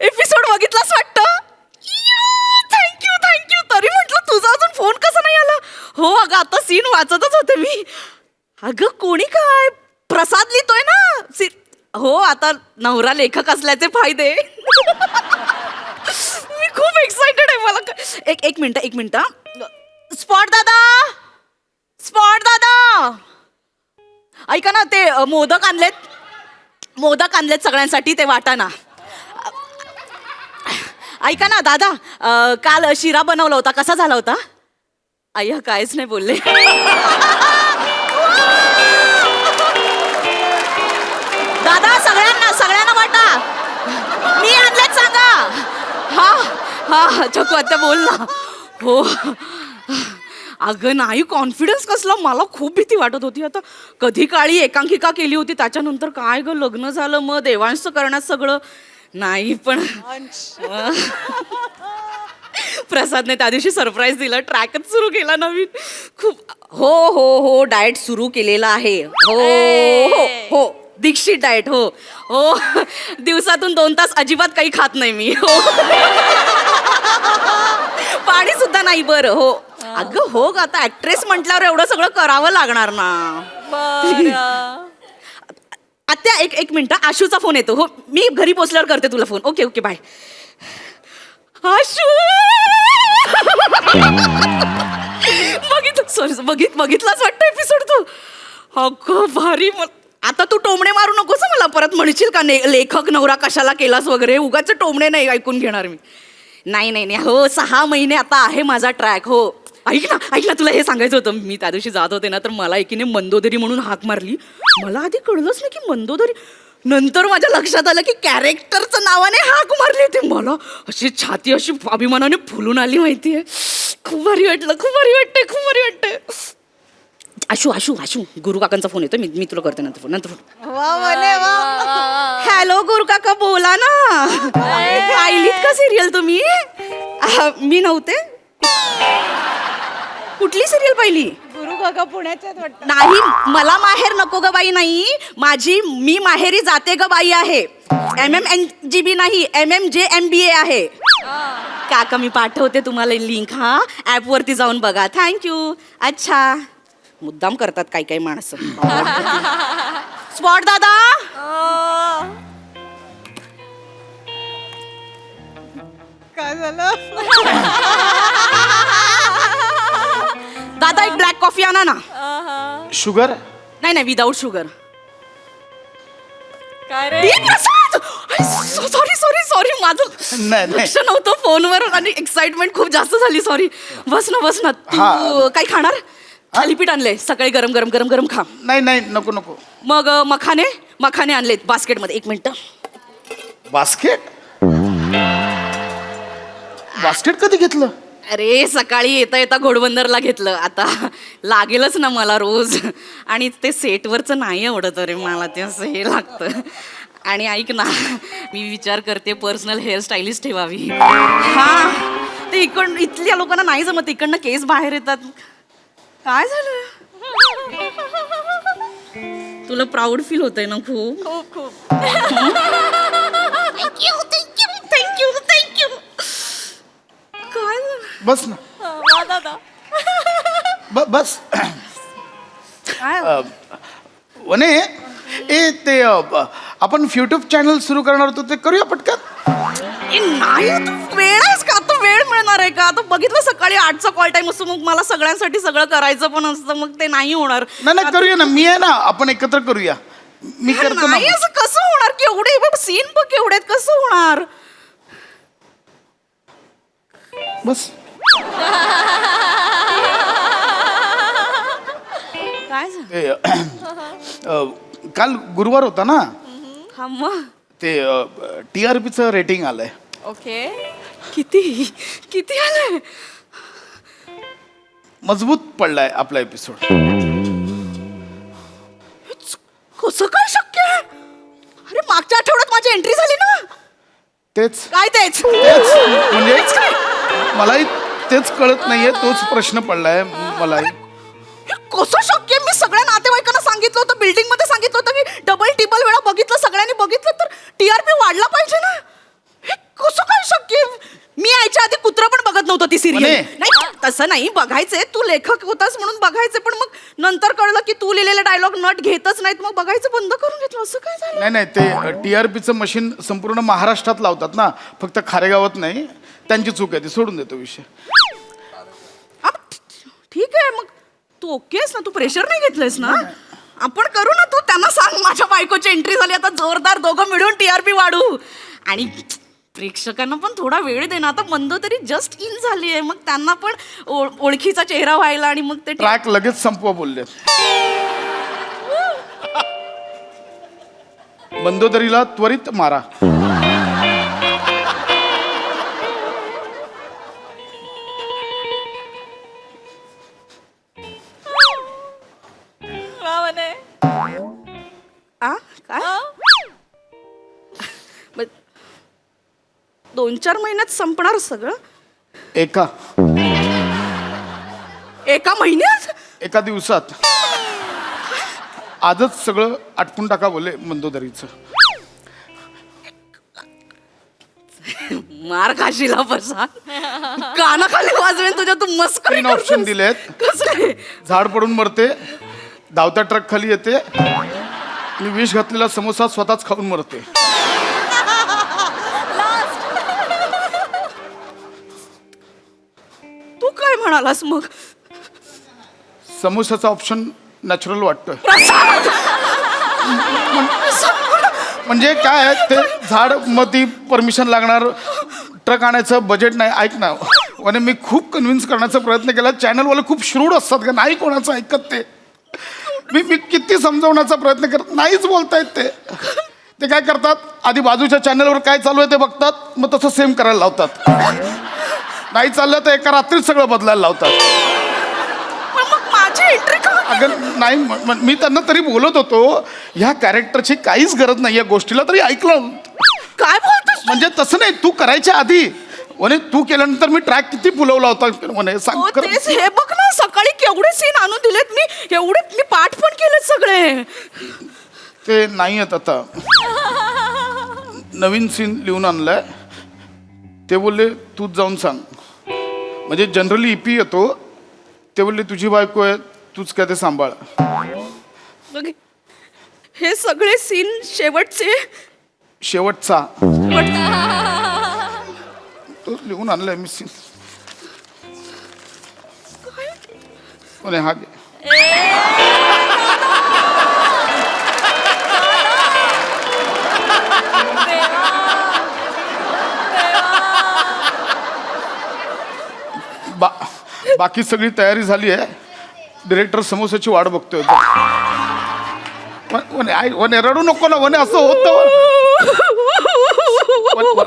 एपिसोड बघितलास वाटतं? Thank you thank you. तरी म्हटलं तुझा अजून फोन कसा नाही आला? हो अगं, आता सीन वाचतच होते मी. अगं कोणी काय प्रसाद लिहितोय ना. हो, आता नवरा लेखक असल्याचे फायदे. मी खूप एक्साइटेड आहे. मला एक मिनिट. स्पॉट दादा ऐका ना, ते मोदक आणलेत सगळ्यांसाठी, ते वाटा ना. ऐका ना दादा, काल शिरा बनवला होता, कसा झाला होता? अय्या, कायच नाही बोलले. दादा सगळ्यांना वाटा. मी आणलेत सांगा. हा चकू आता बोल ना. हो अगं नाही, कॉन्फिडन्स कसला, मला खूप भीती वाटत होती. आता कधी काळी एकांकिका केली होती, त्याच्यानंतर काय ग लग्न झालं, मग देवांश करण्यात सगळं नाही. पण प्रसादने त्या दिवशी सरप्राईज दिला, ट्रॅकच सुरू केला नवीन. खूप हो डाएट सुरू केलेला आहे. हो दीक्षित डाएट. हो दिवसातून 2 तास अजिबात काही खात नाही मी. हो पाणी सुद्धा नाही. बरं हो. अगं हो ग, आता ऍक्ट्रेस म्हटल्यावर एवढं सगळं करावं लागणार ना. आत्या एक मिनिट, आशूचा फोन येतो. हो मी घरी पोचल्यावर करते तुला फोन. Okay bye. आशू बघितलाच वाटतं एपिसोड तू. अगं भारी. आता तू टोमणे मारू नकोस मला, परत म्हणशील का लेखक नवरा कशाला केलास वगैरे. उगाच टोमणे नाही ऐकून घेणार मी. नाही. हो 6 महिने आता आहे माझा ट्रॅक. हो ऐक ना, तुला हे सांगायचं होतं. मी त्या दिवशी जात होते ना, तर मला एकीने मंदोदरी म्हणून हाक मारली. मला आधी कळलंच नाही की मंदोदरी. नंतर माझ्या लक्षात आलं की कॅरेक्टरचं नावाने हाक मारली होती. मला अशी छाती अशी अभिमानाने फुलून आली माहितीये. खूप भारी वाटते. आशू गुरु काकांचा फोन येतो. मी तुला करते नंतर फोन. हॅलो गुरु काका, बोला ना. पाहिलीत का सिरियल तुम्ही? मी नव्हते. कुठली सिरियल पाहिली? गुरु काका पुण्याच्यात वाटतं. नाही, मला माहेर नको ग बाई. नाही, मी माहेरी जाते ग बाई आहे. MMNGB नाही, MMJMBA आहे. काका मी पाठवते तुम्हाला लिंक. हा ऍप वरती जाऊन बघा. थँक्यू. अच्छा, मुद्दाम करतात काही माणसं. स्पॉट दादा. काय झालं? दादा एक ब्लॅक कॉफी आणा ना. शुगर? नाही विदाऊट शुगर. काय रे? सॉरी माझं नाही. लक्ष नव्हतं फोनवर आणि एक्साइटमेंट खूप जास्त झाली. सॉरी. बस ना. तू काय खाणार? थालीपीठ आणले सकाळी, गरम खा. नाही नको. मग मखाने आणलेत बास्केटमध्ये. 1 मिनिट. बास्केट कधी घेतलं? अरे सकाळी येता घोडबंदरला घेतलं. आता लागेलच ना मला रोज. आणि ते सेटवरचं नाही आवडत रे मला, ते असं हे लागतं. आणि ऐक ना, मी विचार करते पर्सनल हेअर स्टाईलिस्ट ठेवावी. हा ते इथल्या लोकांना नाही जमत, इकडनं केस बाहेर येतात. काय झालं? तुला प्राऊड फील होतंय ना? खूप. थँक्यू. काय झालं? बस ना. बस. वने ते आपण युट्यूब चॅनल सुरू करणार होतो, ते करूया पटकन. नाही, तू वेळ आहेस का? आता वेळ मिळणार आहे का? आता बघितलं सकाळी 8चा कॉल टाइम असतो, मग मला सगळ्यांसाठी सगळं करायचं पण असतं, मग ते नाही होणार. नाही करूया ना, मी आहे ना, आपण एकत्र करूया. मी करतो ना. नाही असं कसं होणार? केवढे सीन बघ, केवढे आहेत, कसं होणार? बस. काय झालं? काल गुरुवार होता ना, हा मग ते TRPचं रेटिंग आलंय. ओके. किती आलंय? मजबूत पडलाय आपला एपिसोड. कसं काय शक्य आहे? अरे मागच्या आठवड्यात माझी एंट्री झाली ना. तेच तेच म्हणजे मलाही तेच कळत नाहीये, तोच प्रश्न पडलाय मलाही. कसं शक्य? मी सगळ्या नातेवाईकांना सांगितलं होतं, बिल्डिंग मध्ये सांगितलं होतं की डबल टिबल वेळा बघितलं, सगळ्यांनी बघितलं, तर TRP वाढला पाहिजे ना. हे कसं काय शक्य? मी यायच्या आधी कुत्रा पण बघत नव्हतं ती सिरियल. नाही तसं नाही बघायचंय, तू लेखक होतास म्हणून बघायचे, पण मग नंतर कळलं की तू लिहिलेले डायलॉग नट घेतच नाहीत, मग बघायचं बंद करून घेतलं. असं काय झालं? नाही नाही, ते TRPचं मशीन संपूर्ण महाराष्ट्रात लावतात ना, फक्त खारेगावात नाही. त्यांची चूक आहे, ती सोडून देतो विषय. ठीक आहे, मग तू ओके आहेस ना? तू प्रेशर नाही घेतलंयस ना? आपण करू ना. तू त्यांना सांग माझ्या बायकोची एंट्री झाली, आता जोरदार दोघं मिळून TRP वाढू. आणि प्रेक्षकांना पण थोडा वेळ दे ना. आता मंद तरी जस्ट इन झाली आहे, मग त्यांना पण ओळखीचा चेहरा व्हायला, आणि मग ते ट्रॅक लगेच संपवा बोलले. मंदोदरीला त्वरित मारा. काय 2-4 महिन्यात संपणार सगळं? एका महिन्यात? एका दिवसात. आजच सगळं आटपून टाका बोले मंदोदरीचं. मार खाशीला बसा, कानाखाली वाजवेन तुझ्या. तू मस्करी 3 ऑप्शन दिलेत. कसले? झाड पडून मरते, धावत्या ट्रक खाली येते, आणि विष घातलेला समोसा स्वतःच खाऊन मरते. तू काय म्हणालास मग? समोसाचा ऑप्शन नॅचरल वाटतोय. म्हणजे काय आहे, ते झाड मग ती परमिशन लागणार, ट्रक आणायचं बजेट नाही. ऐक ना, आणि मी खूप कन्व्हिन्स करण्याचा प्रयत्न केला. चॅनलवाले खूप श्रूड असतात का, नाही कोणाचं ऐकत ते. मी किती समजावण्याचा प्रयत्न करत, नाहीच बोलतायत ते. ते काय करतात, आधी बाजूच्या चॅनलवर काय चालू आहे ते बघतात, मग तसं सेम करायला लावतात. नाही चाललं तर एका रात्रीत सगळं बदलायला लावतात. मग माझी एंट्री का? अगं नाही, मी त्यांना तरी बोलत होतो, ह्या कॅरेक्टरची काहीच गरज नाही, या गोष्टीला तरी ऐकलं. काय बोलतोस? म्हणजे तसं नाही, तू करायच्या आधी म्हणे, तू केल्यानंतर मी ट्रॅक किती फुलवला होता म्हणे. सांग खरं. तेच, हे बघ ना, सकाळी केवढे सीन आणून दिलेत मी, एवढे मी पाठ पण केलेत सगळे. ते नाही आहेत आता. नवीन सीन लिहून आणलाय. ते बोलले तूच जाऊन सांग. म्हणजे जनरली EP येतो, ते बोलले तुझी बायको आहे, तूच काय ते सांभाळ. बघ, हे सगळे सीन शेवटचे. शेवटचा तो लिहून आणलाय मी सीन. म्हणे हा घे. बाकी सगळी तयारी झाली आहे. डिरेक्टर समोसाची वाट बघतोय. वने रडू नको ना वने, असं होतं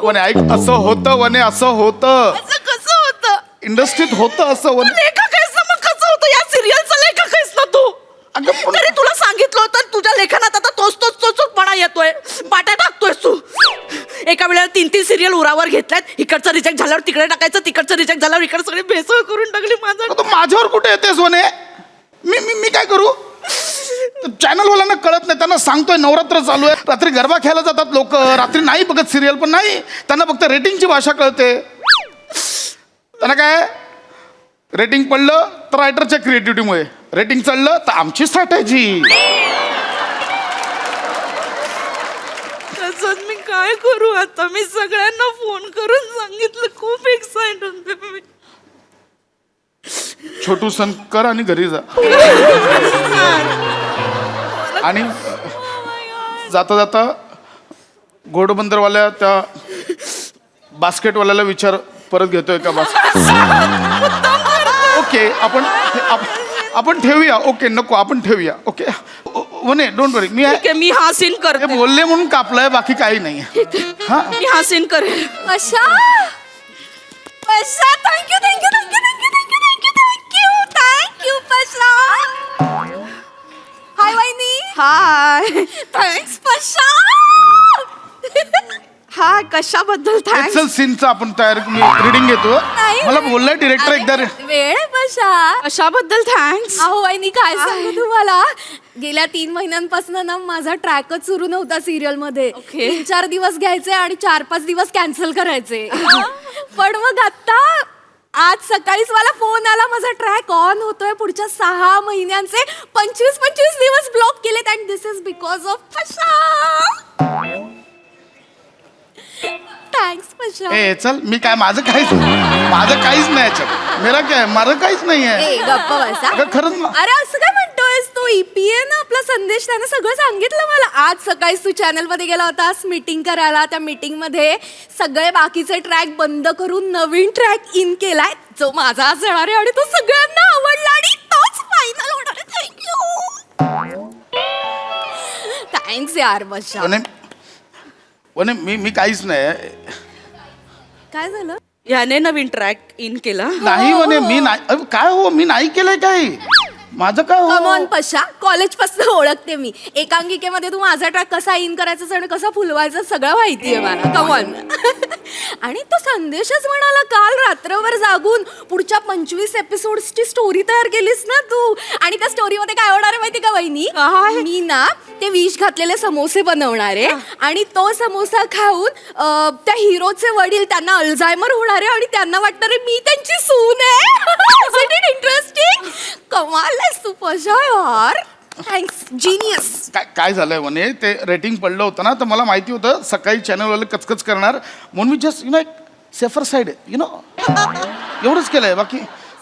वने. ऐक, असं होतं वने, असं होतं. कसं होतं? इंडस्ट्रीत होतं असं वने. लेखक आहेस ना, मग कसं होतं? या सिरियलचा लेखक आहेस ना तू. तरी तुला सांगितलं होतं, तुझ्या लेखनात आता तोच येतोय, पाट्या टाकतोय तू. एका वेळेला 3 सिरियल उरावर घेतल्यात. इकडचं रिजेक्ट झाल्यावर तिकडे टाकायचं, तिकडचं रिजेक्ट झाल्यावर इकडे सगळे भेसळ करून टाकली. माझ्यावर कुठे येतेस वने? मी काय करू? चॅनलवाल्यांना कळत नाही, त्यांना सांगतोय नवरात्र चालू आहे, रात्री गरबा खेळायला जातात लोक, रात्री नाही बघत सिरियल. पण नाही, त्यांना फक्त रेटिंगची भाषा कळते. त्यांना काय, रेटिंग पडलं तर रायटरच्या क्रिएटिव्हिटीमुळे, रेटिंग चढलं तर आमची स्ट्रॅटेजी. तसंच मी काय करू आता? मी सगळ्यांना फोन करून सांगितलं, खूप एक्साइट होते मी. छोटू सण कर आणि घरी जा. आणि जाता जाता घोडबंदरवाल्या त्या बास्केटवाल्याला विचार, परत घेतोय का बास्केट? ओके, आपण ठेवूया. ओके, नको, आपण ठेवूया. ओके वने, डोंट वरी. मी हा सीन करते. बोलले म्हणून कापलाय, बाकी काही नाही. हा, मी हा सीन करेन. अशा Pasha, thank you thank you thank you thank you thank you thank you thank you thank you Pasha. Hi वहिनी. हाय. थँक्स पशा. हाय, कशाबद्दल थँक्स? चल सीनचं आपण तयार, मी रीडिंग घेतो. मला बोललाय डिरेक्टर एकदा. वेळ पशा. कशाबद्दल थँक्स? अहो वहिनी, काय सांगू तुम्हाला, गेल्या 3 महिन्यांपासून ना माझा ट्रॅकच सुरू नव्हता सिरियल मध्ये. 3-4 दिवस घ्यायचे आणि 4-5 दिवस कॅन्सल करायचे. पण मग आता आज सकाळीच मला फोन आला, माझा ट्रॅक ऑन होतोय पुढच्या 6 महिन्यांचे 25 दिवस ब्लॉक केलेत and this is because of Pasha. Thanks Pasha. ए चल, मी काय माझं काहीच नाही याच्यात. मेरा काय, माझं काहीच नाही आहे. ए गप्पा बसा. अगं खरंच ना. अरे असं काय म्हणतोयस तू? EPA ना आपला संदेश त्यानं सगळं सांगितलं मला. आज सकाळी तू चॅनल मध्ये गेला होतास मीटिंग करायला. त्या मीटिंग मध्ये सगळे बाकीचे ट्रॅक बंद करून नवीन ट्रॅक इन केलाय जो माझा असणार आहे आणि तो सगळ्यांना आवडला आणि तोच फायनल होणार आहे. थँक्स यार बशा. वने मी काहीच नाही. काय झालं? याने नवीन ट्रॅक इन केला. नाही वने, मी नाही. अरे काय हो, मी नाही केलंय काही. माझं काय कम हो. ऑन पशा, कॉलेज पासून ओळखते मी. एकांकिकेमध्ये तू माझा ट्रॅक कसा इन करायचा आणि कसा फुलवायचा सगळं माहितीये मला. Come on. आणि तो संदेशच म्हणाला काल रात्रभर जागून पुढच्या 25 एपिसोड्सची स्टोरी तयार केलीस ना तू. आणि त्या स्टोरीमध्ये काय होणार आहे माहिती का वहिनी? मी ना ते विष घातलेले समोसे बनवणार आहे आणि तो समोसा खाऊन त्या हिरोचे वडील त्यांना अल्झायमर होणार आहे आणि त्यांना वाटणार आहे मी त्यांची सून आहे. इंटरेस्टिंग. कमाल आहेस तू पशा यार. Thanks, genius. काय झालंय म्हणे, ते रेटिंग पडलं होतं ना, तर मला माहिती होतं सकाळी चॅनलवाले कचकच करणार, म्हणून मी जस्ट एक सेफर साईड एवढंच केलंय. बाकी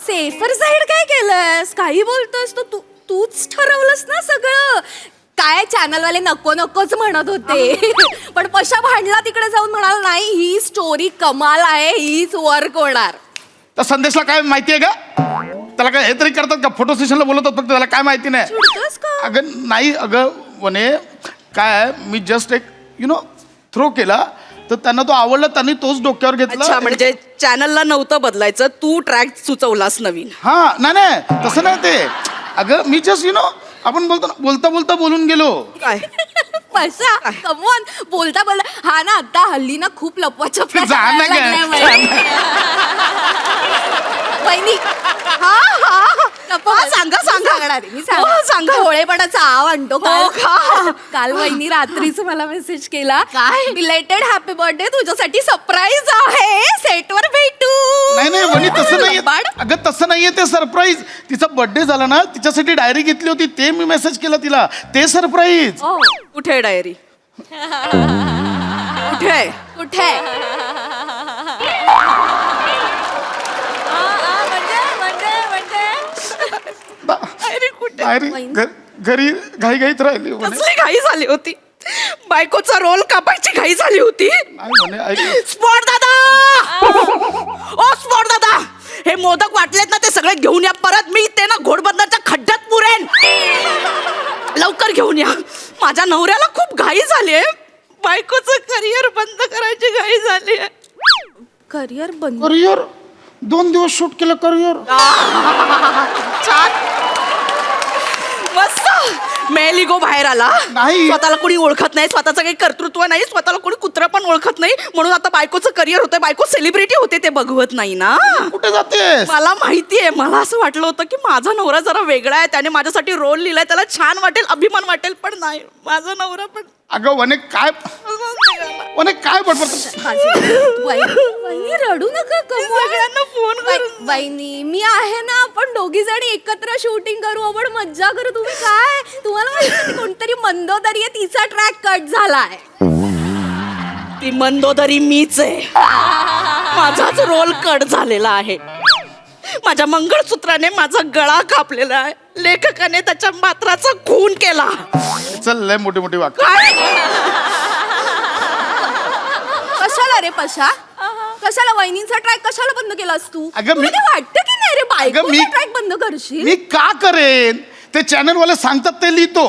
सेफर साईड काय केलंस? काही बोलतोस तू? तूच ठरवलंस ना सगळं. काय चॅनलवाले नको नकोच म्हणत होते पण पशा भांडला तिकडे जाऊन म्हणाला नाही ही स्टोरी कमाल आहे, हीच वर्क होणार. त्या संदेशला काय माहिती आहे का? त्याला काय हे तरी करतात का? फोटो सेशनला बोलवतात फक्त, त्याला काय माहिती नाही. चिडतोस का? अगं नाही, अगं वने काय, मी जस्ट एक थ्रो केला तर त्यांना तो आवडला, त्यांनी तोच डोक्यावर घेतला. अच्छा, म्हणजे चॅनलला नव्हतं बदलायचं, तू ट्रॅक सुचवलास नवीन. हा नाही तसं नाही ते. अगं मी जस्ट आपण बोलता बोलून गेलो. काय पशा कमॉन, बोलता हा ना आता हल्ली ना खूप लपवाच्या जा ना गं. वहिनी. सांगा मी सांगा. भोळेपणाचा आव आणतो. काल वहिनी रात्रीच मला मेसेज केला, काय बिलेटेड हॅपी बर्थडे, तुझ्यासाठी सरप्राईज आहे, सेटवर भेटू. नाही वनी तसं नाहीये. अगं तसं नाहीये ते सरप्राईज. तिचा बर्थडे झाला ना, तिच्यासाठी डायरी घेतली होती, ते मी मेसेज केला तिला, ते सरप्राईज. कुठे डायरी? कुठे कुठे? घरी घाईघाईत राहिली. कसली घाई झाली होती? बायकोचा रोल कापायची घाई झाली होती. स्पॉट दादा, ओ स्पॉट दादा, हे मोदक वाटलेत ना ते सगळे घेऊन या परत. मी ते ना घोडबंदरच्या खड्ड्यात पुरेन. लवकर घेऊन या. माझ्या नवऱ्याला खूप घाई झाली आहे. बायकोचं करिअर बंद करायची घाई झाली आहे. करिअर बंद? करिअर 2 दिवस शूट केलं करिअर. छान, मस्त. मेलिगो बाहेर आला. नाही. स्वतःला कोणी ओळखत नाही, स्वतःचं काही कर्तृत्व नाही, स्वतःला कोणी कुत्रा पण ओळखत नाही, म्हणून आता बायकोचं करिअर होतंय. बायको सेलिब्रिटी होते ते बघवत नाही ना. कुठे जातेस? मला माहितीये. मला असं वाटलं होतं की माझा नवरा जरा वेगळा आहे, त्याने माझ्यासाठी रोल लिहिलाय, त्याला छान वाटेल, अभिमान वाटेल, पण नाही, माझा नवरा पण. अगं वने काय बडबड. वहिनी रडू नका. सगळ्यांना फोन करून वहिनी मी आहे ना, आपण दोघी जणी एकत्र शूटिंग करू, आपण मज्जा करू. तुम्ही काय, तुम्हाला माहिती कोणतरी मंदोदरी आहे, तिचा ट्रॅक कट झालाय. ती मंदोदरी मीच आहे. माझाच रोल कट झालेला आहे. माझ्या मंगळसूत्राने माझा गळा कापलेला आहे. लेखकाने त्याच्या मात्राचा खून केला. चल लय मोठी वाक्य. कशाला रे पशा? कशाला वहिनींचा ट्रॅक कशाला बंद केलास तू? अगं मी- तुला ते वाटतं की नाही रे बायकोचा ट्रॅक बंद करशील? मी का करेन? ते चॅनलवाले सांगतात ते लिहितो,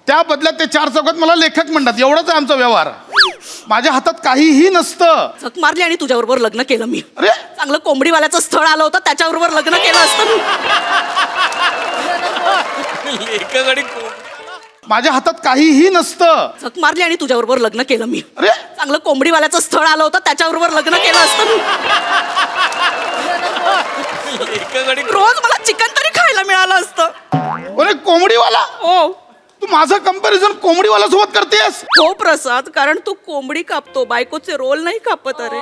त्या बदल्यात ते 4 चौकात मला लेखक म्हणतात. एवढाच आहे आमचा व्यवहार. माझ्या हातात काहीही नसतं. झक मारली आणि तुझ्याबरोबर लग्न केलं मी. अरे चांगलं कोंबडीवाल्याचं स्थळ आलं होतं, त्याच्याबरोबर लग्न केलं असतं मी. लेखक माझ्या हातात काहीही नसतं. झक मारली आणि तुझ्याबरोबर लग्न केलं मी. अरे चांगलं कोंबडीवाल्याचं स्थळ आलं होतं, त्याच्याबरोबर लग्न केलं असतं मी. रोज मला चिकन तरी खायला मिळालं असतं. अरे कोंबडीवाला? हो. तू माझं कंपॅरिझन कोंबडीवाला सोबत करतेस? हो प्रसाद, कारण तू कोंबडी कापतो, बायकोचे रोल नाही कापत. अरे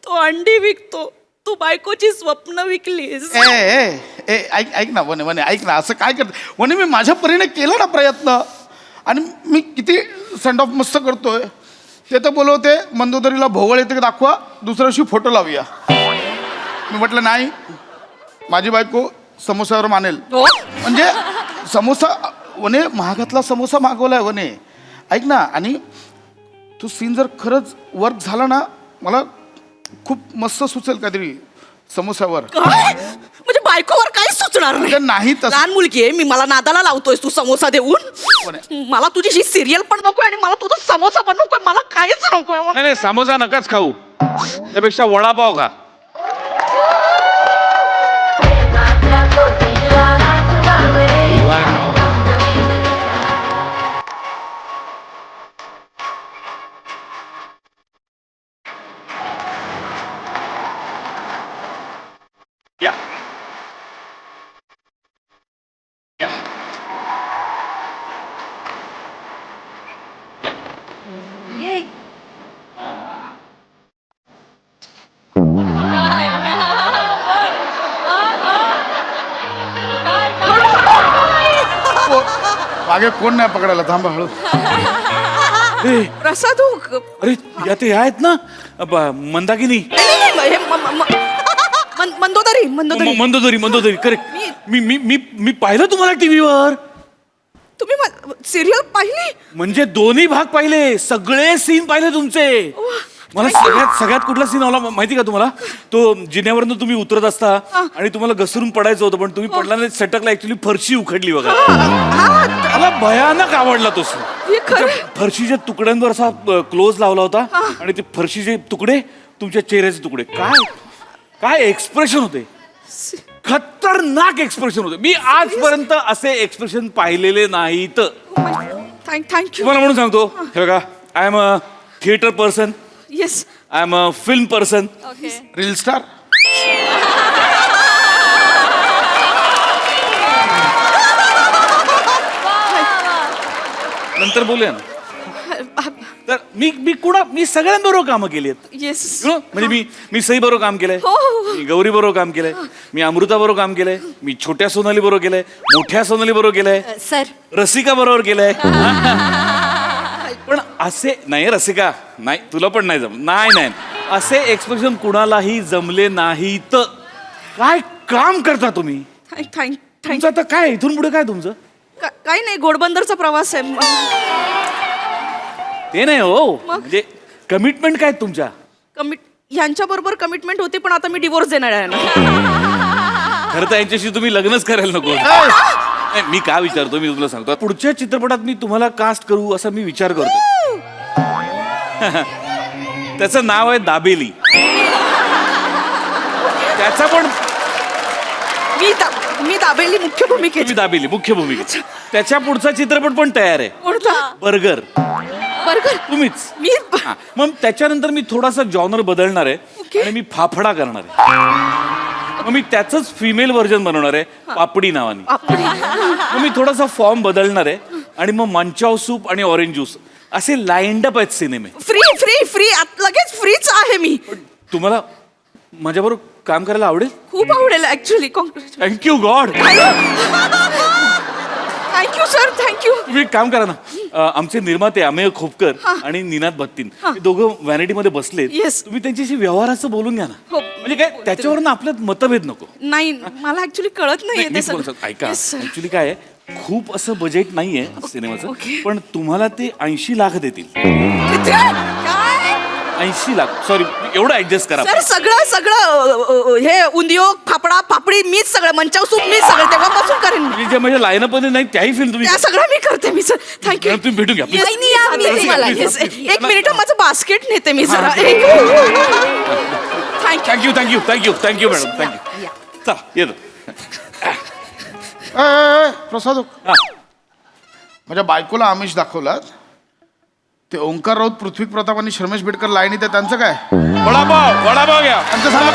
तो अंडी विकतो, तू बायकोची स्वप्न विकलीस. ए ए ए ऐक ऐक ना वने वने ऐक ना, असं काय करत वने, मी माझ्या परीने केला ना प्रयत्न, आणि मी किती सेंड ऑफ मस्त करतोय. ते तर बोलवते मंदोदरीला भोवळ येते दाखवा, दुसऱ्या दिवशी फोटो लावूया. मी म्हटलं नाही, माझी बायको समोसावर मानेल. म्हणजे समोसा वने महागातला समोसा मागवलाय वने, ऐक ना. आणि तो सीन जर खरंच वर्क झाला ना, मला खूप मस्त सुचेल काहीतरी समोसावर. म्हणजे बायकोवर काही सुचणार म्हणजे नाही तसं. लहान मुलगी आहे मी, मला नादाला लावतोयस तू समोसा देऊन. मला तुझी ही सिरियल पण नकोय आणि मला तुझा समोसा पण नकोय, मला काहीच नकोय. नाही नाही, समोसा नकाच खाऊ, त्यापेक्षा वडापाव खा. मागे कोण नाही पकडायला, थांबा हळू. प्रसाद अरे या ते आहेत ना मंदाकिनी, मंदोदरी मंदोदरी मंदोदरी मंदोदरी करेक्ट. मी मी मी मी पाहिलं तुम्हाला टीव्हीवर. तुम्ही सिरियल पाहिली? म्हणजे दोन्ही भाग पाहिले, सगळे सीन पाहिले तुमचे. मला सगळ्यात कुठला सीन आवडला माहिती का तुम्हाला? तो जिन्यावरनं तुम्ही उतरत असता आणि तुम्हाला घसरून पडायचं होतं, पण तुम्ही पडला नाही, सटकला, ऍक्च्युली फरशी उखडली बघा. मला भयानक आवडला तो सीन. फरशीच्या तुकड्यांवर असा क्लोज लावला होता आणि ते फरशीचे तुकडे तुमच्या चेहऱ्याचे तुकडे. काय काय एक्सप्रेशन होते, खतरनाक एक्सप्रेशन होते. मी आजपर्यंत असे एक्सप्रेशन पाहिलेले नाहीत. थँक्यू. तुम्हाला म्हणून सांगतो, हे बघा, I am a theatre person, yes, I am a film person, reel star. नंतर बोलूया ना. तर मी सगळ्यांबरोबर कामं केली आहेत. येस. म्हणजे मी सई बरोबर काम केलंय, मी गौरी बरोबर काम केलंय, मी अमृता बरोबर काम केलंय, मी छोट्या सोनाली बरोबर केलंय, मोठ्या सोनाली बरोबर केलंय, सर रसिका बरोबर केलंय. पण असे नाही, रसिका नाही, तुला पण नाही जम, नाही नाही, असे एक्सप्रेशन कुणालाही जमले नाहीत. काय काम करता तुम्ही? तुमचं आता काय इथून पुढे काय तुमचं? काही नाही, घोडबंदरचा प्रवास आहे. ते नाही हो, म्हणजे कमिटमेंट काय तुमच्या? यांच्या बरोबर कमिटमेंट होती, पण आता मी डिवोर्स देणार आहे ना. खरं तर यांच्याशी तुम्ही लग्नच करायला नको. नाही, मी का विचारतो, मी तुला सांगतो, पुढच्या चित्रपटात मी तुम्हाला कास्ट करू असा मी विचार करतो. त्याचं नाव आहे दाबेली. त्याचा पण मी दाबेली मुख्य भूमिकेत. तुम्ही दाबेली मुख्य भूमिकेत. त्याच्या पुढचा चित्रपट पण तयार आहे. कोणता? बर्गर. बर्गर तुम्हीच. मी. मग त्याच्यानंतर मी थोडासा जॉनर बदलणार आहे आणि मी फाफडा करणार आहे. मग मी त्याचंच फिमेल व्हर्जन बनवणार आहे, पापडी नावाने. मग मी थोडासा फॉर्म बदलणार आहे आणि मग मंचाव सूप आणि ऑरेंज ज्यूस असे लाईंड अप आहेत सिनेमे. फ्री फ्री फ्री लगेच फ्रीच आहे मी. तुम्हाला माझ्याबरोबर काम करायला आवडेल? खूप आवडेल actually. Thank you God. Thank you sir, thank you. तुम्ही एक काम करा ना, आमचे निर्माते अमेय खोपकर आणि निनाद बत्तीन हे दोघं व्हॅनिटीमध्ये बसलेत. Yes. तुम्ही त्यांच्याशी व्यवहाराचं बोलून घ्या ना. हो. म्हणजे काय त्याच्यावरनं आपल्यात मतभेद नको. नाही, मला ऍक्च्युली कळत नाही, नाही मी तुम्हाला सांगतो, ऐका, ऍक्च्युली काय आहे, खूप असं बजेट नाहीये सिनेमाचं, पण तुम्हाला ते 80 लाख देतील. 80 लाख, सॉरी, एवढं ऍडजस्ट करा. सर सगळं हे उंदियो फाफडा पापडी मीच सगळं, मंचाव सूप मीच सगळं तेव्हापासून करेन. म्हणजे ज्या माझ्या लाईनअप मध्ये नाही त्याही फिल्म तुम्ही त्या सगळं मी करते मी सर. थँक्यू. तुम्ही भेटून घ्या please. एक मिनिट, माझं बास्केट नेते मी जरा. Thank you thank you thank you thank you madam, thank you. चला येतो. प्रसाद, माझ्या बायकोला आमिष दाखवलात. ते ओंकार राऊत, पृथ्वी प्रताप आणि शर्मेश बेडकर लाईनीत आहे, त्यांचं काय? वडापाव, वडापाव घ्या. त्यांचं सांगा.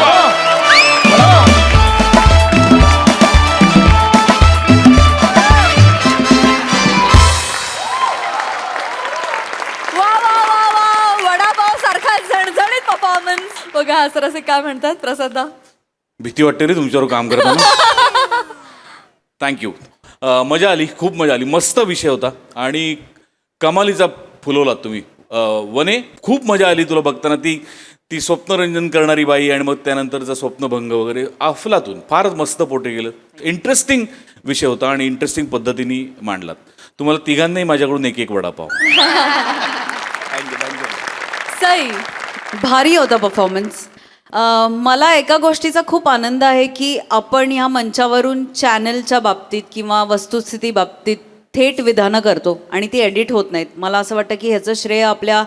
वा वा वा वा, वडापाव सारखा झणझणीत परफॉर्मन्स. बघा हास्यरसिक काय म्हणतात प्रसाददा? भीती वाटते रे तुमच्यावर काम करताना. थँक्यू. मजा आली, खूप मजा आली. मस्त विषय होता आणि कमालीचा फुलवलात तुम्ही. वने, खूप मजा आली तुला बघताना. ती स्वप्नरंजन करणारी बाई आणि मग त्यानंतरचा स्वप्नभंग वगैरे अफलातून फारच मस्त पोटे गेलं. इंटरेस्टिंग विषय होता आणि इंटरेस्टिंग पद्धतीने मांडलात. तुम्हाला तिघांनाही माझ्याकडून एक एक वडापाव. सई, भारी होता परफॉर्मन्स. मला एका गोष्टीचा खूप आनंद आहे की आपण ह्या मंचावरून चॅनलच्या बाबतीत किंवा वस्तुस्थिती बाबतीत थेट विधानं करतो आणि ती एडिट होत नाहीत. मला असं वाटतं की ह्याचं श्रेय आपल्या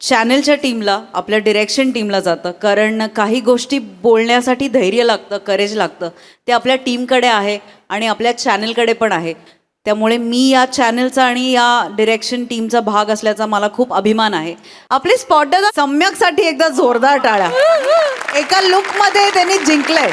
चॅनलच्या टीमला, आपल्या डिरेक्शन टीमला जातं. कारण काही गोष्टी बोलण्यासाठी धैर्य लागतं, करेज लागतं. ते आपल्या टीमकडे आहे आणि आपल्या चॅनलकडे पण आहे. त्यामुळे मी या चॅनलचा आणि या डिरेक्शन टीमचा भाग असल्याचा मला खूप अभिमान आहे. आपली स्पॉटदादा सम्यकसाठी एकदा जोरदार टाळ्या. एका लुकमध्ये त्यांनी जिंकलंय.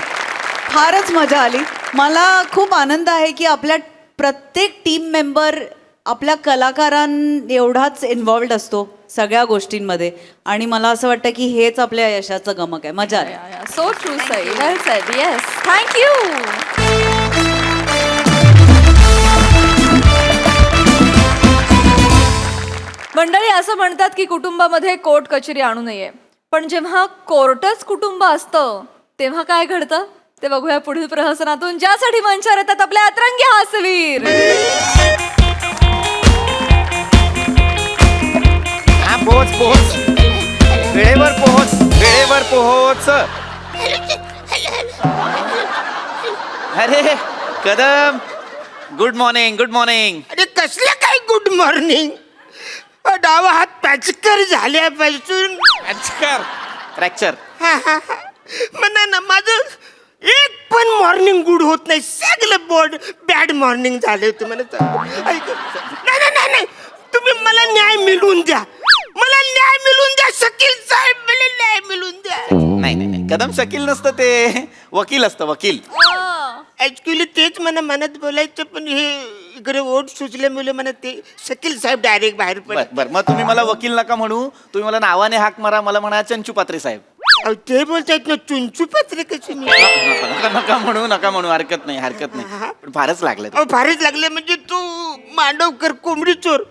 फारच मजा आली. मला खूप आनंद आहे की आपल्या प्रत्येक टीम मेंबर आपल्या कलाकारांएवढाच इन्व्हॉल्ड असतो सगळ्या गोष्टींमध्ये आणि मला असं वाटतं की हेच आपल्या यशाचं गमक आहे. मजा आली. सो ट्रू सई, वेल सेड. Yes, thank you. मंडळी, असं म्हणतात की कुटुंबामध्ये कोर्ट कचेरी आणू नये, पण जेव्हा कोर्टच कुटुंब असतं तेव्हा काय घडतं ते बघूया पुढील प्रहसनातून, ज्यासाठी मंचावर येतात आपले अतरंगी हास्यवीर. हा, पोहोच. वेळेवर पोहोच. अरे कदम, गुड मॉर्निंग. अरे कसलं काय गुड मॉर्निंग? डावा हात पॅचकर झाल्यापासून फ्रॅक्चर. म्हणा ना, माझं एक पण मॉर्निंग गुड होत नाही. सगळं बॅड मॉर्निंग झाले तुम्हाला. नाही, तुम्ही मला न्याय मिळवून द्या. शकील साहेब, मला न्याय मिळवून द्या. नाही, कदम शकील नसतं, ते वकील असतं, वकील. ऍक्च्युली तेच मला मनात बोलायचं, पण हे इकडे ओठ सुचल्यामुळे मला ते शकील साहेब डायरेक्ट बाहेर पडले. बरं, मग तुम्ही मला वकील नका म्हणू, तुम्ही मला नावाने हाक मारा. मला म्हणा चंचू पात्रे साहेब. अहो, ते बोलतायत ना चुंचू पत्रे कशी मी. नका म्हणू. हरकत नाही. पण फारच लागलं. अहो, फारच लागले म्हणजे तू मांडवकर कोंबडी चोर.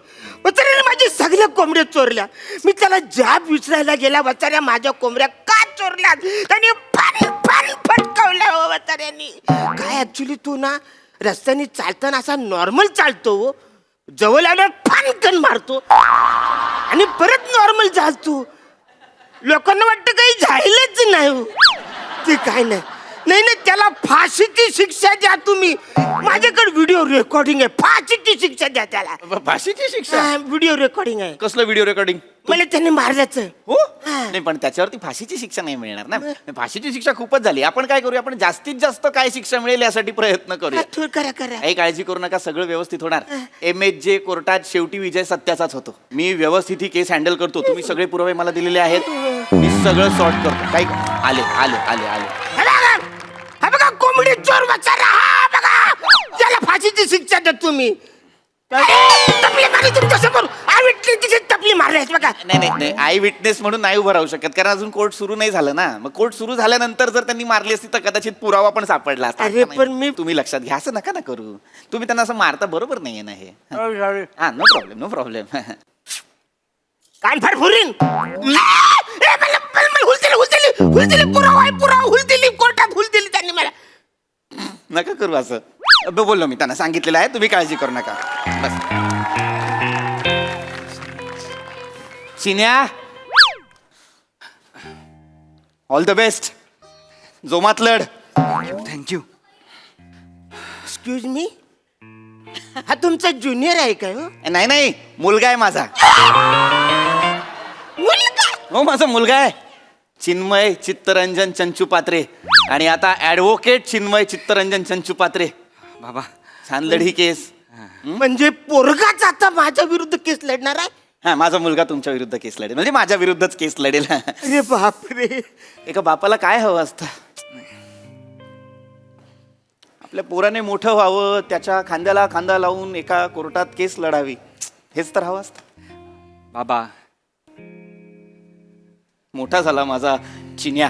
वचाऱ्याने माझ्या सगळ्या कोंबड्या चोरल्या. मी त्याला जाब विचारायला गेला, वचाऱ्या माझ्या कोंबड्या का चोरल्या? त्याने फन फटकावल्या हो वचाऱ्यांनी. काय ऍक्च्युली तू ना रस्त्याने चालताना असा नॉर्मल चालतो, जवळ आल्यावर फानकन मारतो आणि परत नॉर्मल चालतो. लोकांना वाटतं काही झालंच नाही. ते काय नाही, त्याला फाशीची शिक्षा द्या तुम्ही. माझ्याकडे व्हिडिओ रेकॉर्डिंग आहे. फाशीची शिक्षा द्या त्याला. फाशीची शिक्षा? व्हिडिओ रेकॉर्डिंग आहे. कसलं व्हिडिओ रेकॉर्डिंग? मला त्यांनी मारल्याचं. हो, नाही पण त्याच्यावरती फाशीची शिक्षा नाही मिळणार ना. फाशीची शिक्षा खूपच झाली. आपण काय करूया, आपण जास्तीत जास्त काय शिक्षा मिळेल यासाठी प्रयत्न करूया. करा. काही काळजी करू नका, सगळं व्यवस्थित होणार. MHJ कोर्टात शेवटी विजय सत्याचाच होतो. मी व्यवस्थित ही केस हँडल करतो. तुम्ही सगळे पुरावे मला दिलेले आहेत, मी सगळं सॉर्ट करतो. काही आले. हा बघा कोंबडी चोर वचारा. हा बघा, त्याला फाशीची शिक्षा द्या तुम्ही. टपली मारली तुमच्या समोर. टपली मारली बघा. नाही, आय विटनेस म्हणून नाही उभं राहू शकत, कारण अजून कोर्ट सुरू नाही झालं ना. मग कोर्ट सुरू झाल्यानंतर जर त्यांनी मारली असती तर कदाचित पुरावा पण सापडला असता. अरे पण मी, तुम्ही लक्षात घ्या, असं नका ना करू. तुम्ही त्यांना असं मारता बरोबर नाहीये ना हे. हा, नो प्रॉब्लेम. कान फार फुरीन. हुलदिली पुरावा हुलदिली कोर्टात हुलदिली त्यांनी मला. नका करू असं. बोललो मी त्यांना, सांगितलेलं आहे, तुम्ही काळजी करू नका. बस. चिन्या, ऑल द बेस्ट. जोमात लढ. थँक्यू. एक्सक्यूज मी, हा तुमचा ज्युनियर आहे का? नाही, मुलगा आहे माझा. मुलगा? हो, माझा मुलगा आहे. चिन्मय चित्तरंजन चंचू पात्रे. आणि आता ऍडव्होकेट चिन्मय चित्तरंजन चंचू पात्रे. बाबा, छान लढी केस. म्हणजे पोरगाच आता माझ्या विरुद्ध केस लढणार आहे? हा, माझा मुलगा तुमच्या विरुद्ध केस लढेल, म्हणजे माझ्या विरुद्धच केस लढेल. अरे बापरे. एका बापाला काय हवं असतं? आपल्या पोराने मोठं व्हावं, त्याच्या खांद्याला खांदा लावून एका कोर्टात केस लढावी, हेच तर हवं असतं. बाबा, मोठा झाला माझा चिन्या.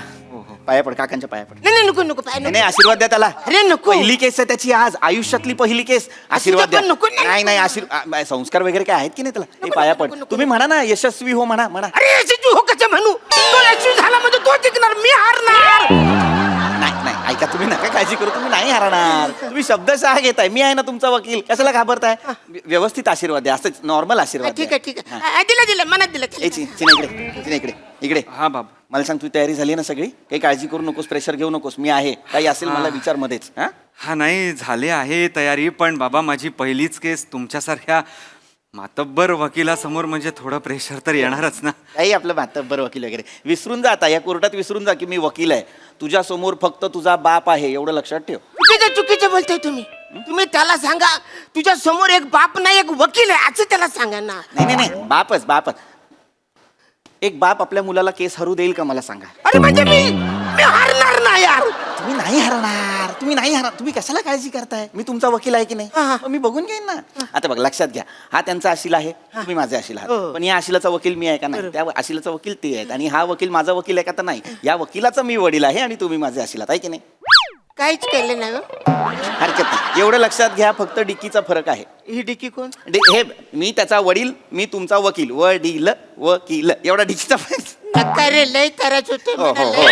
पाया पड, काकांच्या पाया पड. नाही नाही, नको नको पाय नाही नको. नाही, आशीर्वाद द्या त्याला. अरे नको. पहिली केस आहे त्याची आज, आयुष्यातली पहिली केस. आशीर्वाद द्या. पण नको ना. नाही नाही, संस्कार वगैरे काय आहेत की नाही त्याला? हे पाया पड. तुम्ही म्हणा ना, यशस्वी हो म्हणा म्हणा. अरे यशस्वी हो कसं म्हणू? तो यशस्वी झाला म्हणजे तो जिंकणार, मी हारणार. नाही नाही, ऐका, तुम्ही नका काळजी करू, तुम्ही नाही हरणार. तुम्ही शब्दशः घेताय, मी आहे ना तुमचा वकील, कशाला घाबरताय? व्यवस्थित आशीर्वाद द्या, असंच नॉर्मल आशीर्वाद ठीक द्या. आहे ठीक आहे. दिलं दिलं, मनात दिलं. ए, चिन्ह इकडे, चिन्ह इकडे, इकडे. हा बाबा. मला सांग, तुझी तयारी झाली ना सगळी? काही काळजी करू नकोस, प्रेशर घेऊ नकोस, मी आहे. काही असेल मला विचार मध्येच. हा हा नाही, झाले आहे तयारी, पण बाबा माझी पहिलीच केस तुमच्यासारख्या मातब्बर वकिलासमोर म्हणजे थोडं प्रेशर तर येणारच ना. काही आपलं मातब्बर वकील वगैरे विसरून जा. आता या कोर्टात विसरून जा की मी वकील आहे. तुझ्या समोर फक्त तुझा बाप आहे, एवढं लक्षात ठेव. चुकीचं बोलताय तुम्ही. तुम्ही त्याला सांगा तुझ्या समोर एक बाप नाही एक वकील आहे असं त्याला सांगा ना. नाही नाही नाही, बापच बापच. एक बाप आपल्या मुलाला केस हरू देईल का मला सांगा? अरे म्हणजे मी हारणार ना यार. तुम्ही नाही हरणार, तुम्ही नाही हरणार. तुम्ही कशाला काळजी करताय? मी तुमचा वकील आहे की नाही? मग मी बघून घेईन ना. आता बघ, लक्षात घ्या, हा त्यांचा आशिल आहे, तुम्ही माझे आशिल आहात. पण या आशिलाचा वकील मी आहे का नाही? त्या आशिलाचा वकील ते आहेत, आणि हा वकील माझा वकील आहे का? तर नाही. या वकिलाचा मी वडील आहे आणि तुम्ही माझे आशिल आहात, आहे की नाही? काहीच केलं नाही. हरकत नाही, एवढं लक्षात घ्या. फक्त डिकीचा फरक आहे. ही डिकी कोण? हे मी त्याचा वडील, मी तुमचा वकील. वडील वकील, एवढा डिकीचा फरक. नका रे, लय त्रास होते. हो, हो, हो, हो.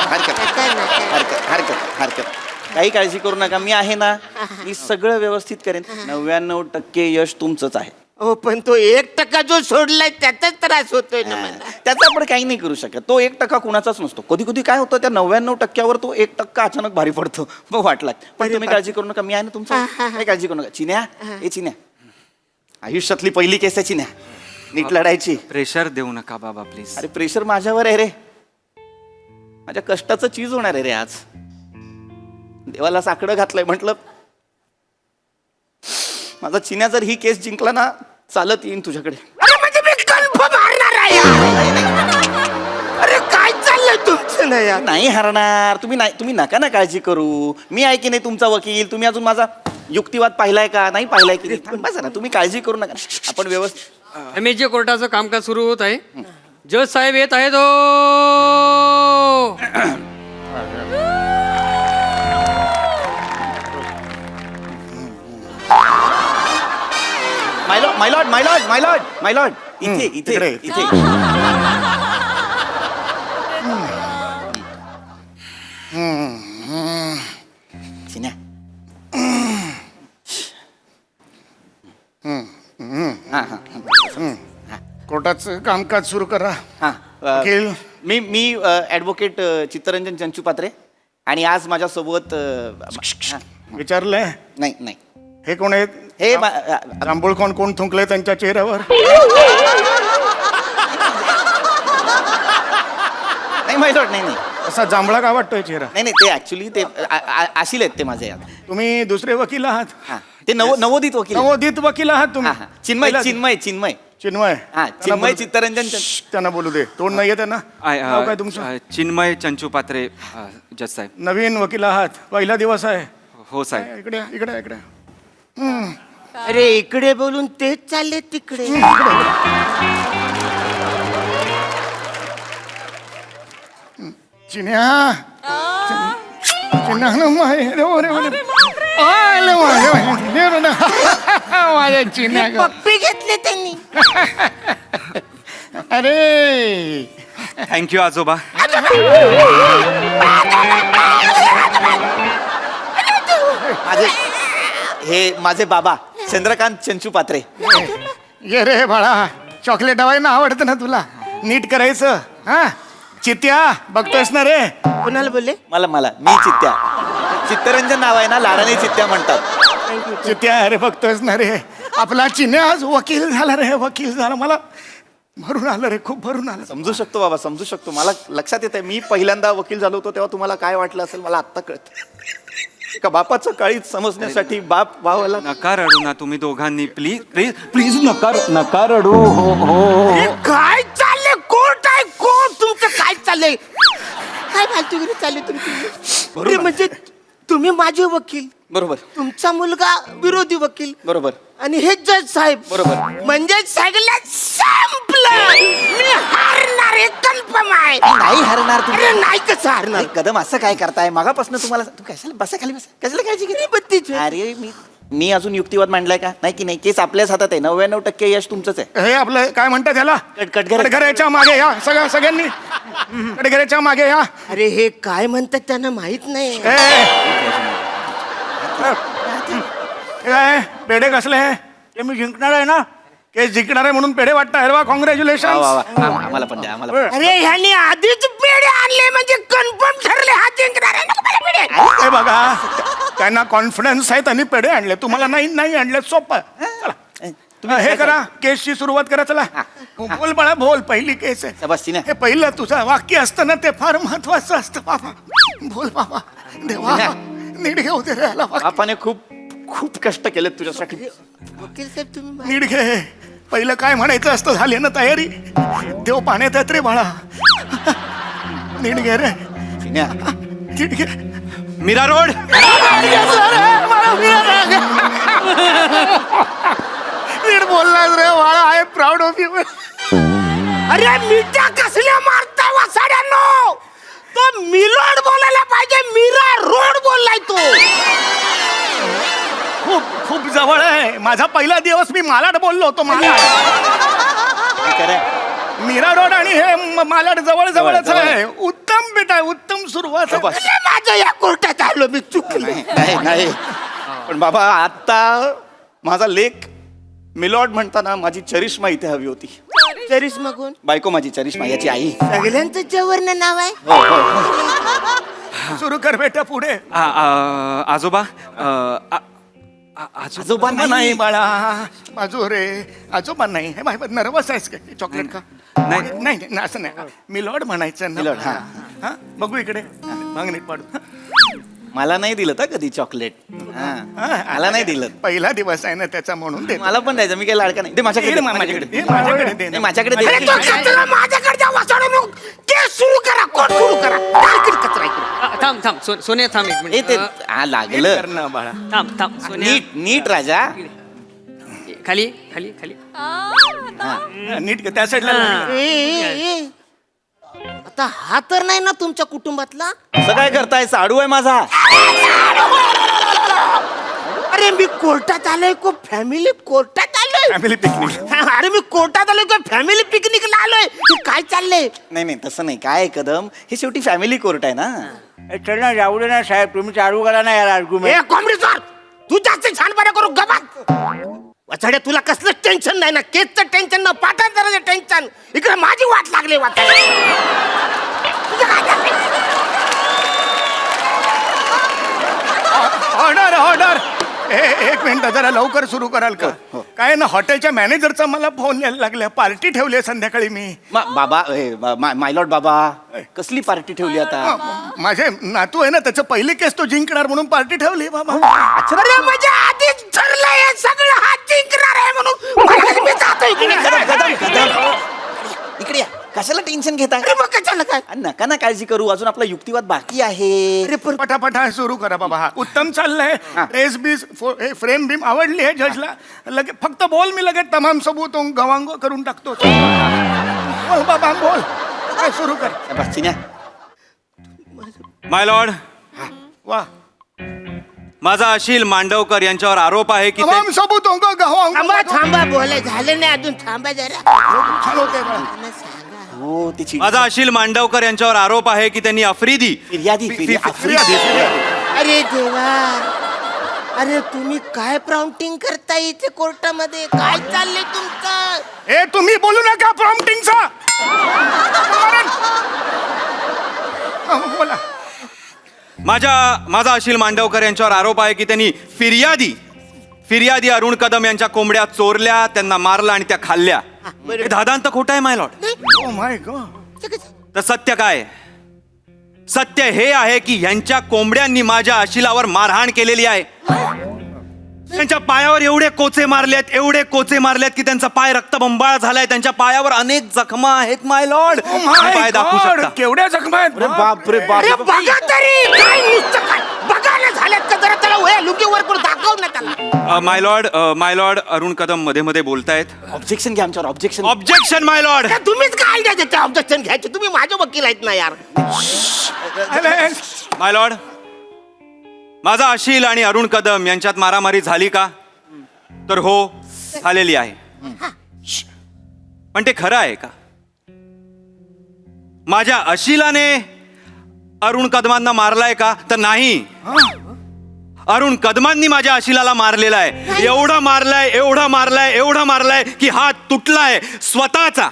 हरकत हरकत हरकत हरकत. काही काळजी करू नका, मी आहे ना. मी सगळं व्यवस्थित करेन. 99% यश तुमचंच आहे. हो, पण तो 1% जो सोडलाय त्याचाच त्रास होतोय ना मला. त्याचा आपण काही नाही करू शकत. तो 1% कुणाचाच नसतो. कधी कधी काय होतं, त्या 99%वर तो 1% अचानक भारी पडतो, मग वाट लागते. पण तुम्ही काळजी करू नका, मी आहे ना तुमचं. काही काळजी करू नका. चिन्या, ए चिन्या, आयुष्यातली पहिली केस आहे चिन्या, नीट लढायची. प्रेशर देऊ नका बाबा प्लीज. अरे प्रेशर माझ्यावर आहे रे. माझ्या कष्टाचं चीज होणार आहे रे आज. देवाला साकडं घातलंय, म्हटलं माझा चिन्या जर ही केस जिंकला ना, चालत येईन तुझ्याकडे. अरे म्हणजे मी कन्फर्म हारणार आहे यार. अरे काय चाललंय तुमचं ना यार? नाही हरणार. तुम्ही नका ना काळजी करू. मी आहे की नाही तुमचा वकील. तुम्ही अजून माझा युक्तिवाद पाहिलाय का? नाही पाहिलाय की नाही? थांबा ना, तुम्ही काळजी करू नका. आपण व्यवस्थित. MHJ कोर्टाचं कामकाज सुरू होत आहे. जज साहेब येत आहेत. माय लॉर्ड, इथे इथे इकडे. इथे. चिन्या. हा हा कोर्टाचं कामकाज सुरू करा. हा. वकील. मी ॲडव्होकेट चित्तरंजन चंचुपात्रे, आणि आज माझ्यासोबत विचारलंय? नाही नाही, हे कोण आहेत? हे जांभूळ कोण थुंकलंय त्यांच्या चेहऱ्यावर? नाही माय लॉर्ड, नाही नाही असा जांभळा का वाटतोय चेहरा? नाही नाही, ते ऍक्च्युली ते आशिल आहेत ते माझे. तुम्ही दुसरे वकील आहात? हा, ते नवोदित वकील आहेत. नवोदित वकील आहात तुम्ही? हा, हा. चिन्मय चिन्मय. हा, चिन्मय चित्तरंजन त्यांना बोलू दे. तोंड नाहीये त्यांना. नाव काय तुमचं? चिन्मय चंचुपात्रे जज साहेब. नवीन वकील आहात, पहिला दिवस आहे. हो साहेब. इकडे इकडे इकडे. अरे इकडे बोलून तेच चालले तिकडे. चिन्या. चिन्या ना माझ्या चिन्या. पप्पी घेतले त्यांनी. अरे थँक्यू आजोबा. माझे बाबा चंद्रकांत चंचुपात्रे. ये रे बाळा, चॉकलेट हवाय आवडतं ना तुला? नीट करायचं. हा, चित्या बघतोयस ना रे? कोणाला बोलले? मला मी चित्त्या. चित्तरंजन नाव आहे ना, लाडाने चित्त्या म्हणतात. चित्या अरे बघतोयस ना रे, आपला चिन्या आज वकील झाला रे, वकील झाला. मला भरून आलं रे, खूप भरून आलं. समजू शकतो बाबा, समजू शकतो. मला लक्षात येत आहे, मी पहिल्यांदा वकील झालो होतो तेव्हा तुम्हाला काय वाटलं असेल मला आत्ता कळतं. का बापाचं काळीच समजण्यासाठी बाप व्हावं. नका रडू ना तुम्ही दोघांनी, प्लीज प्लीज प्लीज नका रडू. हो हो. अरे काय चाललंय? कोर्ट आहे कोर्ट. तुमचं काय चाललंय? काय फालतूगिरी चालली तुमची? अरे म्हणजे तुम्ही माझे वकील, बरोबर तुमचा मुलगा विरोधी वकील बरोबर आणि हे जज साहेब बरोबर. म्हणजे सगळं संपलं. मी हारणार हे कन्फर्म आहे. नाही हरणार तुम्ही. अरे नाही कसं हारणार? अरे कदम असं काय करताय मागापासून तुम्हाला तू कशाला बसा खाली बसा कशाला काळजी घेते अरे मी अजून युक्तिवाद मांडलाय का नाही की नाही केस आपल्याच हातात आहे 99% यश तुमचंच आहे. हे आपलं काय म्हणतात त्याला कटघरे. कटघऱ्याच्या मागे या सगळ्यांनी कटघऱ्याच्या मागे या. अरे हे काय म्हणतात त्यांना माहित नाही. काय पेढे कसले ते मी जिंकणार आहे ना केस जिंकणार आहे म्हणून पेढे वाटतं अरे वा कॉंग्रॅच्युलेशन. आम्हाला पण द्या आम्हाला पण. अरे ह्यानी आधीच पेढे आणले म्हणजे कन्फर्म ठरले हा जिंकणार आहे ना मला पेढे. हे बघा त्यांना कॉन्फिडन्स आहे त्यांनी पेढे आणले तुम्हाला नाही आणले सोपं. चला हे करा केसची सुरुवात करा चला. बोल बाळा बोल पहिली केस आहे शाबासची हे पहिलं तुझं वाक्य असतं ना ते फार महत्वाचं असतं बाबा. बोल बाबा देवा नीट घेऊ दे रे याला वाक्य. बापाने खूप खूप कष्ट केलेत तुझ्यासाठी. वकील साहेब तुम्ही नीट घे पहिलं काय म्हणायचं असतं झाली ना तयारी देव पाण्यात येत रे बाळा. नीट घे रे चिन्या, नीट घे. मीरा रोड नीट बोललास रे बाळा आय प्राऊड ऑफ यू. अरे मिठ्या कसल्या मारता वासाड्यांनो. तो मिलोड बोलायला पाहिजे मीरा रोड बोललाय तो. खूप खूप जवळ आहे माझा पहिला दिवस मी मालाड बोललो होतो मालाड. मीरा रोड आणि हे मालाड जवळ जवळच आहे. उत्तम बेटा उत्तम सुरुवात आहे. अरे माझ्या या कोर्टात आलो मी चुकलो. नाही पण बाबा आता माझा लेख मिलॉर्ड म्हणताना माझी चरिष्मा इथे हवी होती. चरिष्मा कोण? बायको माझी चरिष्मा याची आई. सगळ्यांचं जवळनं नाव आहे. सुरू कर बेटा पुढे. आजोबा आजोबा नाही बाळा माझो रे आजोबा नाही हे बाय नर्वस आहेस का चॉकलेट का? नाही. नाही असं नाही मिलॉर्ड म्हणायचं ना. मिलॉर्ड, हा. हा बघू इकडे मग नीट पाडू. मला नाही दिलं तर कधी चॉकलेट. मला नाही दिलं. पहिला दिवस आहे ना त्याचा म्हणून दे. मला पण द्यायचं मी काही लाडका नाही. दे माझ्याकडे दे, माझ्याकडे दे. माझ्याकडे दे नाही, माझ्याकडे दे. अरे तो कचरा माझ्याकडे द्या वासाड्यांनो. केस सुरू करा कोर्ट सुरू करा. डायरेक्ट कचरा इकडे. थांब सोन्या थांब एक ए, ते मिनिट. लागलं करणं बाळा. थांब सोन्या नीट नीट राजा. खाली खाली खाली. नीट कर, त्या साईडला लागलं. ए. आता हा तर नाही ना तुमच्या कुटुंबातला. असं काय करताय साडू आहे माझा. अरे मी कोर्टात आलोय को फॅमिली कोर्टात आलोय. Family picnic. अरे मी कोर्टात आलोय को फॅमिली पिकनिकला आलोय. हे काय चाललंय? नाही तसं नाही काय आहे कदम हे शेवटी फॅमिली कोर्ट आहे ना. चल ना जाऊ दे ना साहेब तुम्ही चालू करा ना यार आर्ग्युमेंट. ए कॉम्रेड सर तू जास्त छानपणा करू गबात. वाचाड्या तुला कसलं टेन्शन नाही ना केसचं टेन्शन ना पाठांतराचं टेन्शन. इकडे माझी वाट लागली ऑर्डर ऑर्डर एक मिनिट जरा लवकर सुरू कराल का? काय ना हॉटेलच्या मॅनेजरचा मला फोन यायला लागला पार्टी ठेवली आहे संध्याकाळी मी. बाबा मायलॉर्ड बाबा कसली पार्टी ठेवली आता. माझे नातू आहे ना त्याचं पहिली केस तो जिंकणार म्हणून पार्टी ठेवली बाबा. अरे म्हणजे आधीच ठरलंय हे सगळं हा जिंकणार आहे म्हणून मी जातोय इकडे या कशाला टेन्शन घेताय. अरे मग कशाला काय? नका ना काळजी करू अजून आपला युक्तिवाद बाकी आहे. अरे पटापटा सुरू करा बाबा. हा उत्तम चाललंय. ड्रेस बीस फ्रेम बीम आवडली आहे जजला. लगेच फक्त बोल मी लगेच तमाम सबूत गवांग करून टाकतो. बोल बाबा बोल काय सुरू कर. चिन्या माय लॉर्ड वा माझा अशील मांडवकर यांच्यावर आरोप आहे की तमाम सबूत गवांग. थांबा बोलाय झालं नाही अजून थांबा जरा. छान होते बाळा. हो तिची माझा अशील मांडवकर यांच्यावर आरोप आहे की त्यांनी आफ्रिदी फिर्यादी अरे देवा. अरे तुम्ही काय प्राउंटिंग करताय इथे कोर्टामध्ये काय चाललंय तुमचं? ए तुम्ही बोलू नका प्रॉम्प्टिंगचा. बोला. माझा अशील मांडवकर यांच्यावर आरोप आहे की त्यांनी फिर्यादी अरुण कदम यांच्या कोंबड्या चोरल्या त्यांना मारला आणि त्या खाल्ल्या. हे दादांत खोटं आहे माय लॉर्ड. Oh my God. तर सत्य काय? सत्य हे आहे की ह्यांच्या कोंबड्यांनी माझ्या अशिलावर मारहाण केलेली आहे. त्यांच्या पायावर एवढे कोचे मारलेत की त्यांचा पाय रक्तबंबाळ झालाय. त्यांच्या पायावर अनेक जखमा आहेत माय लॉर्ड. पाय दाखवू शकता. केवढ्या जखमा आहेत. बापरे अरे बघा तरी काय नुसतं काय बघायला झाल्यात का जरा त्याला होय लुंगी वर करून दाखव ना त्याला. माय लॉर्ड अरुण कदम मध्ये मध्ये बोलतायत. ऑब्जेक्शन घ्या आमच्यावर ऑब्जेक्शन. ऑब्जेक्शन माय लॉर्ड. त्या तुम्हीच काय द्यायचे ते ऑब्जेक्शन घ्यायचे, तुम्ही माझे वकील आहेत ना यार. माय लॉर्ड, माझा अशील आणि अरुण कदम यांच्यात मारामारी झाली का? तर हो, झालेली आहे. पण ते खरं आहे का? माझ्या अशिलाने अरुण कदमांना मारलाय का? तर नाही. अरुण कदमांनी माझ्या अशिलाला मारलेला आहे. एवढा मारलाय की हात तुटलाय स्वतःचा.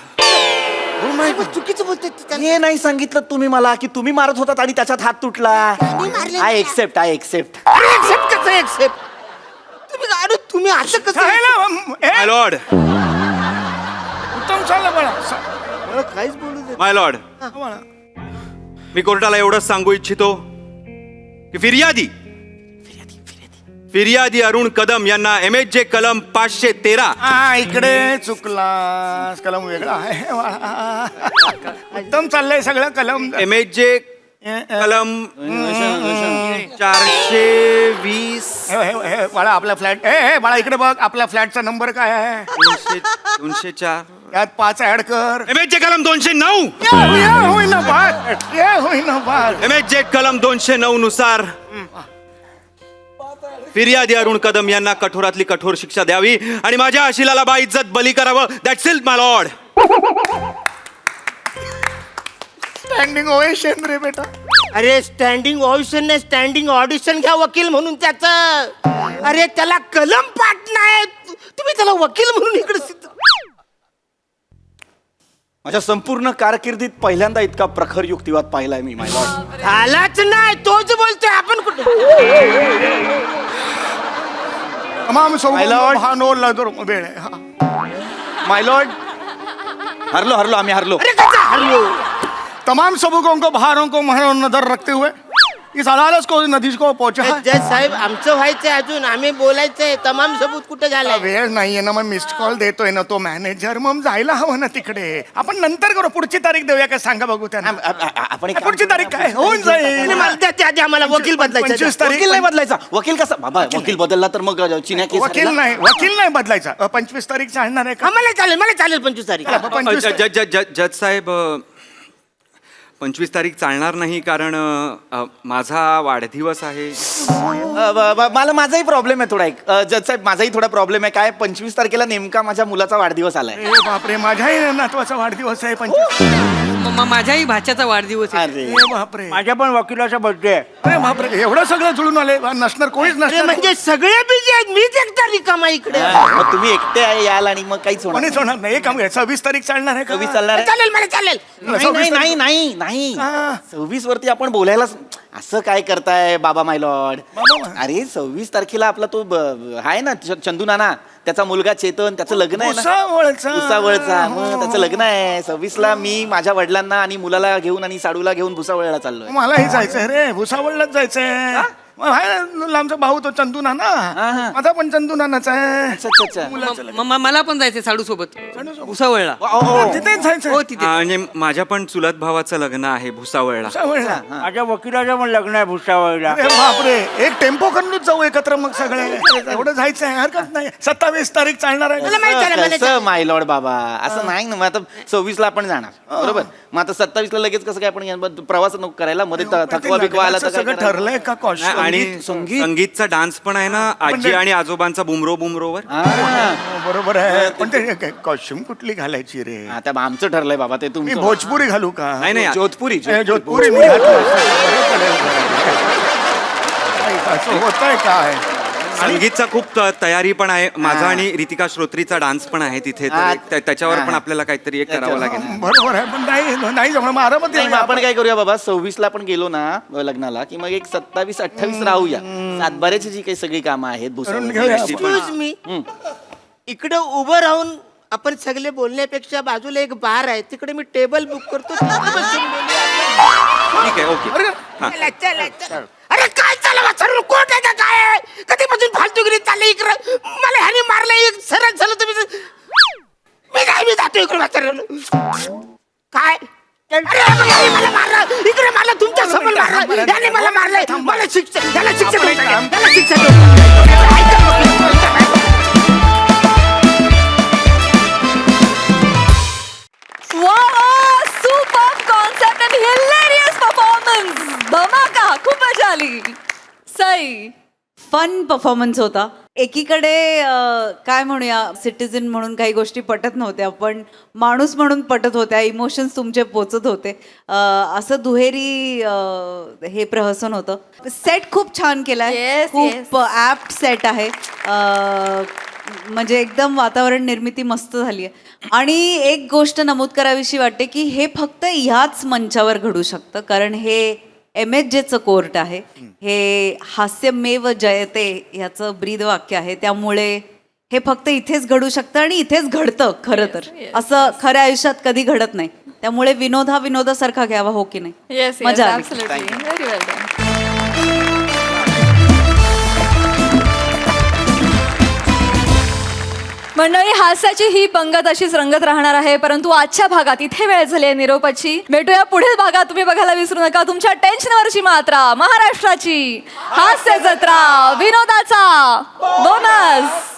चुकीचं बोलते. हे नाही सांगितलं तुम्ही मला की तुम्ही मारत होतात आणि त्याच्यात हात तुटला. मारले आय एक्सेप्ट. एक्सेप्ट कसं एक्सेप्ट? तुम्ही असं कसं? माय लॉर्ड, उत्तम चाललं बाळा. काहीच बोलू दे. माय लॉर्ड, मी कोर्टाला एवढंच सांगू इच्छितो की फिर्यादी अरुण कदम यांना MHJ कलम 513 इकडे चुकलास, कलम वेगळा आहे बाळा. उत्तम चाललंय सगळं कलम. MHJ कलम 420 हे बाळा आपला फ्लॅट हे बाळा इकडे बघ, आपल्या फ्लॅटचा नंबर काय आहे? 204 यात 5 ऍड कर. MHJ कलम 209 होईना बात. MHJ कलम 209 नुसार फिर्यादी अरुण कदम यांना कठोरातली कठोर शिक्षा द्यावी आणि माझ्या अशिलाला बाइज्जत बली करावं. That's it my lord. Standing ovation रे बेटा. अरे स्टँडिंग ऑडिशन नाही, स्टँडिंग ऑडिशन घ्या वकील म्हणून त्याचं. अरे त्याला कलम पाठ नाही, तुम्ही त्याला वकील म्हणून इकडे माझ्या संपूर्ण कारकिर्दीत पहिल्यांदा इतका प्रखर युक्तिवाद पाहिलाय मी माय लॉर्ड. झालाच नाही, तोच बोलतोय. आपण कुठे? तमाम My lord. भानो लदर वेळ आहे. हा. माय लॉर्ड, हरलो आम्ही हरलो. अरे कसा हरलो? तमाम सबकों को भारों को महरों नजर रखते हुए इस अदालत को नदीज को पहुंचा है. जज साहेब आमचं व्हायचंय अजून, आम्ही बोलायचंय. तमाम सबूत कुठे झालाय? वेळ नाहीये ना, मग मिस्ड कॉल देतोय ना तो मॅनेजर. मग जायला हवं ना तिकडे. आपण नंतर करू, पुढची तारीख देऊया का सांगा बघू त्यांना. आपण एक पुढची तारीख काय होऊन जाईल. मला त्या आधी आम्हाला वकील बदलायचं. 25 तारीख. वकील नाही बदलायचा. वकील कसा बाबा? वकील बदलला तर मग चिन्या केस वकील नाही बदलायचा. 25 तारीख चालणार आहे का? मला चालेल 25 तारीख. 25 जज साहेब, 25 तारीख चालणार नाही कारण माझा वाढदिवस आहे. मला माझाही प्रॉब्लेम आहे थोडा. एक जज साहेब, माझाही थोडा प्रॉब्लेम आहे. काय 25 तारखेला नेमका माझ्या मुलाचा वाढदिवस आलाय. ए बापरे, माझ्याही नातवाचा वाढदिवस आहे 25. माझ्याही भाच्याचा वाढदिवस आहे. अरे ए बापरे, माझ्या पण वकिलाचा बर्थडे आहे. अरे बापरे, एवढं सगळं जुळून आले. नसणार कोणीच अरे नसणार. म्हणजे सगळे बिझी आहेत, मीच एकटा रिकामा इकडे. मग तुम्ही एकटे आहे याल आणि मग काहीच होणार कोणीच होणार नाही. एक काम 26 तारीख चालणार आहे का? 26 चालणार आहे? चालेल मला चालेल. नाही 26 वरती आपण बोलायला असं काय करताय बाबा माय लॉर्ड? अरे 26 तारखेला आपला तो आहे ना चंदू नाना, त्याचा मुलगा चेतन, त्याचं लग्न आहे ना. भुसावळचा. मग त्याचं लग्न आहे 26ला. मी माझ्या वडिलांना आणि मुलाला घेऊन आणि साडूला घेऊन भुसावळला चाललोय. मलाही जायचंय रे, भुसावळलाच जायचंय. आमचा भाऊ तो चंदू नाना, माझा पण चंदू नानाचा आहे. अच्छा. मला पण जायचंय साडू सोबत भुसावळला. तिथेच जायचंय. हो तिथे. आणि माझ्या पण चुलत भावाचं लग्न आहे भुसावळला. भुसावळला. माझ्या वकिलाचं पण लग्न आहे भुसावळला. अरे बापरे, एक टेम्पो करूनच जाऊ एकत्र मग सगळे. एवढं जायचंय, हरकत नाही. 27 तारीख चालणार आहे. कसं माय लॉर्ड बाबा, असं नाही ना. मग आता 26ला आपण जाणार बरोबर. मग आता 27ला लगेच कसं काय आपण प्रवास नको करायला? मध्ये थकवा बिकवा आला तर सगळं काय ठरलंय का? कॉस्ट आणि संगीतचा डान्स पण आहे ना, आजी आणि आजोबांचा बुमरोवर. बरोबर आहे. पण ते कॉस्ट्युम कुठली घालायची रे? आता आमचं ठरलंय बाबा ते. मी तुम्ही भोजपुरी घालू का? नाही जोधपुरी. जोधपुरी मी घातलं असतं. असं होतंय काय? संगीतचा खूप तयारी पण आहे. माझा आणि रितिका श्रोत्रीचा डान्स पण आहे तिथे. तर त्याच्यावर पण आपल्याला काहीतरी एक करावं लागेल. बरोबर आहे, पण नाही जमणार. मारामती नाही, मग आपण काय करूया बाबा, 26ला आपण गेलो ना लग्नाला की मग एक 27-28 राहूया. सातबाऱ्याची जी काही सगळी कामं आहेत Excuse me. इकडे उभं राहून आपण सगळे बोलण्यापेक्षा बाजूला एक बार आहे, तिकडे मी टेबल बुक करतो. तिकडे बसून बोलूया. ठीक आहे, ओके. चला. अरे काय चाललं सर्व कोट आहे का काय? कधीपासून फालतूगिरी चालली इकडे? मला ह्याने मारलं, एक सरळ झालं तुम्ही. मी जातो इकडे काय? अरे मला मारलं इकडे, मला तुमच्या समोर मारलंय, याने मला मारलंय, मला शिक्षा, याला शिक्षा देऊन टाका, काम- याला शिक्षा देऊन टाका. ऐका मग. Super concept and hilarious performance. धमाका, खूप मजा आली. सई. फन परफॉर्मन्स होता. एकीकडे काय म्हणूया, सिटीजन म्हणून काही गोष्टी पटत नव्हत्या, पण माणूस म्हणून पटत होत्या, इमोशन्स तुमचे पोचत होते. असं दुहेरी हे प्रहसन होतं. सेट खूप छान केलाय, Yes, खूप ॲप्ट सेट आहे. म्हणजे एकदम वातावरण निर्मिती मस्त झाली आहे. आणि एक गोष्ट नमूद करावीशी वाटते की हे फक्त ह्याच मंचावर घडू शकतं, कारण हे MHJचं कोर्ट आहे. हे हास्यमेव जयते ह्याचं ब्रीद वाक्य आहे. त्यामुळे हे फक्त इथेच घडू शकतं आणि इथेच घडतं खरं तर. असं खऱ्या आयुष्यात कधी घडत नाही. त्यामुळे विनोद हा विनोदासारखा घ्यावा, हो की नाही? येस मजा आली. ॲब्सोल्युटली. व्हेरी वेल डन. मंडळी, हास्याची ही पंगत अशीच रंगत राहणार आहे, परंतु आजच्या भागात इथे वेळ झाली आहे निरोपाची. भेटूया पुढील भागात. तुम्ही बघायला विसरू नका तुमच्या टेन्शनवरची मात्रा, महाराष्ट्राची हास्य जत्रा, विनोदाचा बोनस.